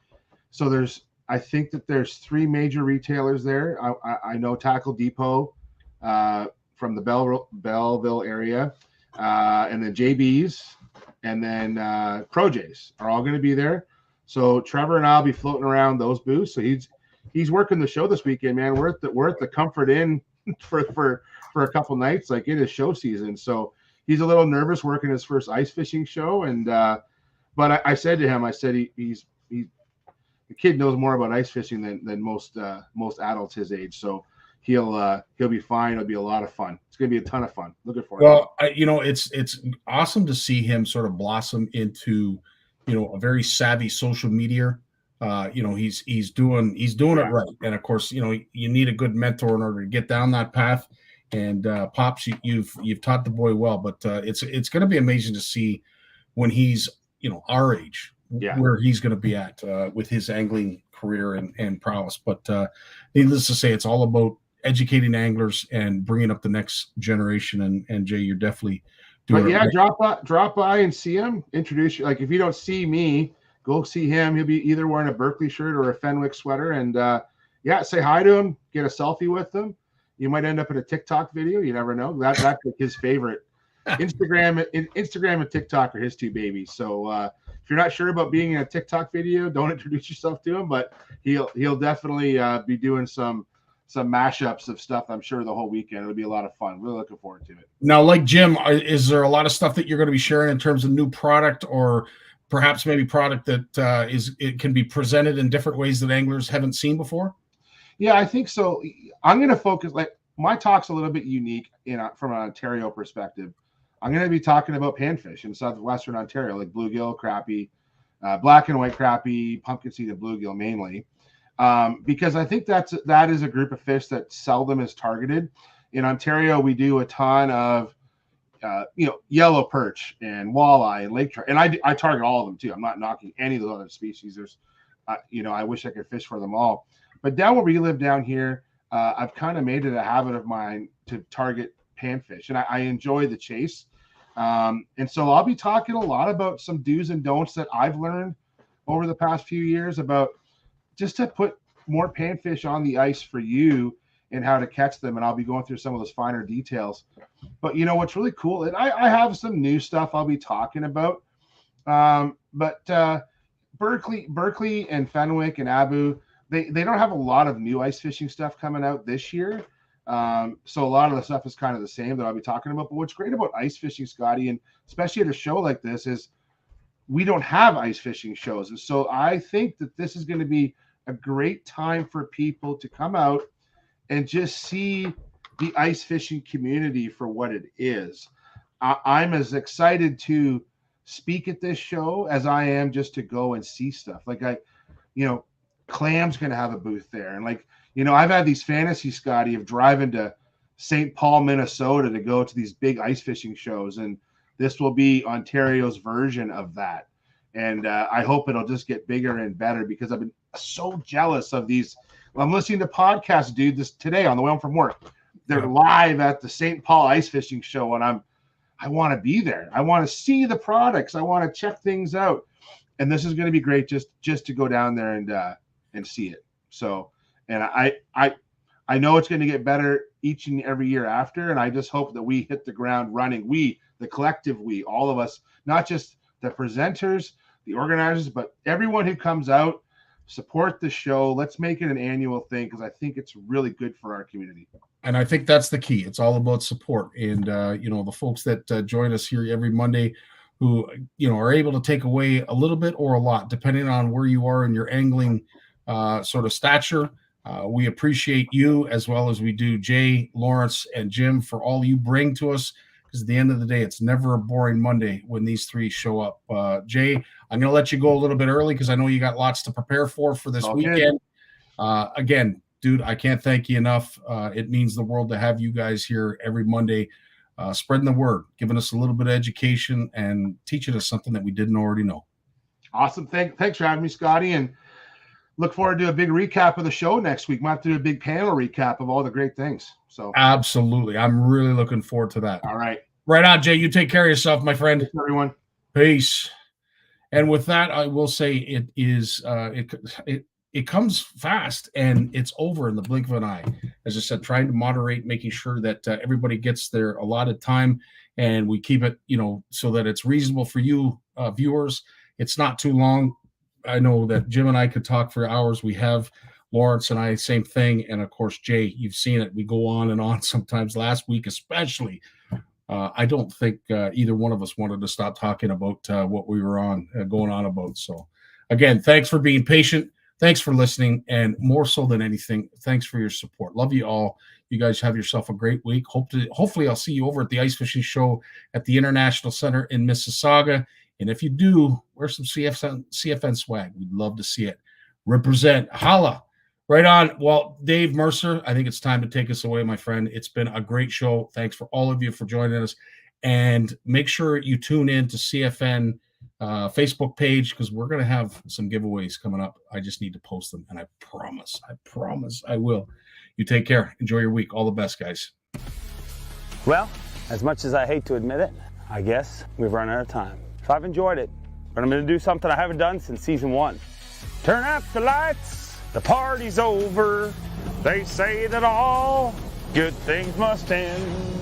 I think that there's 3 major retailers there. I know Tackle Depot from the Belleville area, and then JB's, and then ProJ's are all going to be there. So Trevor and I'll be floating around those booths. So he's working the show this weekend, man. We're at the Comfort Inn for a couple nights. Like, it is show season. So he's a little nervous working his first ice fishing show. And but I said to him, I said the kid knows more about ice fishing than most adults his age. So he'll be fine. It'll be a lot of fun. It's going to be a ton of fun. Looking forward. Well, it's awesome to see him sort of blossom into, a very savvy social media. He's doing it right. And of course, you need a good mentor in order to get down that path. And Pops, you've taught the boy well, but it's going to be amazing to see when he's our age, where he's going to be at with his angling career and prowess. But needless to say, it's all about educating anglers and bringing up the next generation. And Jay, you're definitely doing it right. Drop by and see him. Introduce you. Like, if you don't see me, go see him. He'll be either wearing a Berkeley shirt or a Fenwick sweater. And say hi to him. Get a selfie with him. You might end up in a TikTok video. You never know. That's like his favorite. Instagram and TikTok are his 2 babies. So if you're not sure about being in a TikTok video, don't introduce yourself to him. But he'll definitely be doing some mashups of stuff, I'm sure, the whole weekend. It'll be a lot of fun. Really looking forward to it. Now, like Jim, is there a lot of stuff that you're going to be sharing in terms of new product, or perhaps maybe product that it can be presented in different ways that anglers haven't seen before? Yeah, I think so. I'm going to focus, like, my talk's a little bit unique from an Ontario perspective. I'm going to be talking about panfish in southwestern Ontario, like bluegill, crappie, black and white crappie, pumpkin seed, and bluegill mainly. Because I think that is a group of fish that seldom is targeted. In Ontario, we do a ton of yellow perch and walleye and lake trout, and I target all of them too. I'm not knocking any of those other species. There's I wish I could fish for them all, but down where we live down here, I've kind of made it a habit of mine to target panfish, and I enjoy the chase. And so I'll be talking a lot about some do's and don'ts that I've learned over the past few years about just to put more panfish on the ice for you and how to catch them. And I'll be going through some of those finer details. But what's really cool, and I have some new stuff I'll be talking about. But Berkeley and Fenwick and Abu, they don't have a lot of new ice fishing stuff coming out this year. So a lot of the stuff is kind of the same that I'll be talking about. But what's great about ice fishing, Scotty, and especially at a show like this, is we don't have ice fishing shows. And so I think that this is going to be a great time for people to come out and just see the ice fishing community for what it is. I'm as excited to speak at this show as I am just to go and see stuff. Like Clam's going to have a booth there. And I've had these fantasies, Scotty, of driving to St. Paul, Minnesota to go to these big ice fishing shows. And this will be Ontario's version of that. And I hope it'll just get bigger and better, because I've been so jealous of these. I'm listening to podcasts, dude, this today on the way home from work. They're live at the St. Paul ice fishing show. And I want to be there. I want to see the products. I want to check things out. And this is going to be great just to go down there and see it. So, and I know it's going to get better each and every year after. And I just hope that we hit the ground running. We, the collective, all of us, not just the presenters, the organizers, but everyone who comes out, support the show. Let's make it an annual thing, because I think it's really good for our community. And I think that's the key. It's all about support. And, the folks that join us here every Monday who, are able to take away a little bit or a lot, depending on where you are in your angling sort of stature. We appreciate you, as well as we do Jay, Lawrence, and Jim, for all you bring to us. Because at the end of the day, it's never a boring Monday when these three show up. Jay, I'm going to let you go a little bit early, because I know you got lots to prepare for this weekend. Again, dude, I can't thank you enough. It means the world to have you guys here every Monday, spreading the word, giving us a little bit of education, and teaching us something that we didn't already know. Awesome. Thanks for having me, Scotty. And look forward to a big recap of the show next week. Might have to do a big panel recap of all the great things. So absolutely. I'm really looking forward to that. All right. Right on, Jay. You take care of yourself, my friend. Thanks, everyone. Peace. And with that, I will say it is it comes fast, and it's over in the blink of an eye. As I said, trying to moderate, making sure that everybody gets their allotted time, and we keep it, so that it's reasonable for you viewers. It's not too long. I know that Jim and I could talk for hours. We have Lawrence and I, same thing. And of course, Jay, you've seen it. We go on and on sometimes. Last week, especially, I don't think either one of us wanted to stop talking about what we were going on about. So again, thanks for being patient. Thanks for listening. And more so than anything, thanks for your support. Love you all. You guys have yourself a great week. Hopefully I'll see you over at the Ice Fishing Show at the International Center in Mississauga. And if you do, wear some CFN swag. We'd love to see it. Represent. Holla. Right on. Well, Dave Mercer, I think it's time to take us away, my friend. It's been a great show. Thanks for all of you for joining us. And make sure you tune in to CFN Facebook page, because we're going to have some giveaways coming up. I just need to post them, and I promise I will. You take care. Enjoy your week. All the best, guys. Well, as much as I hate to admit it, I guess we've run out of time. So I've enjoyed it, but I'm going to do something I haven't done since season 1. Turn out the lights, the party's over. They say that all good things must end.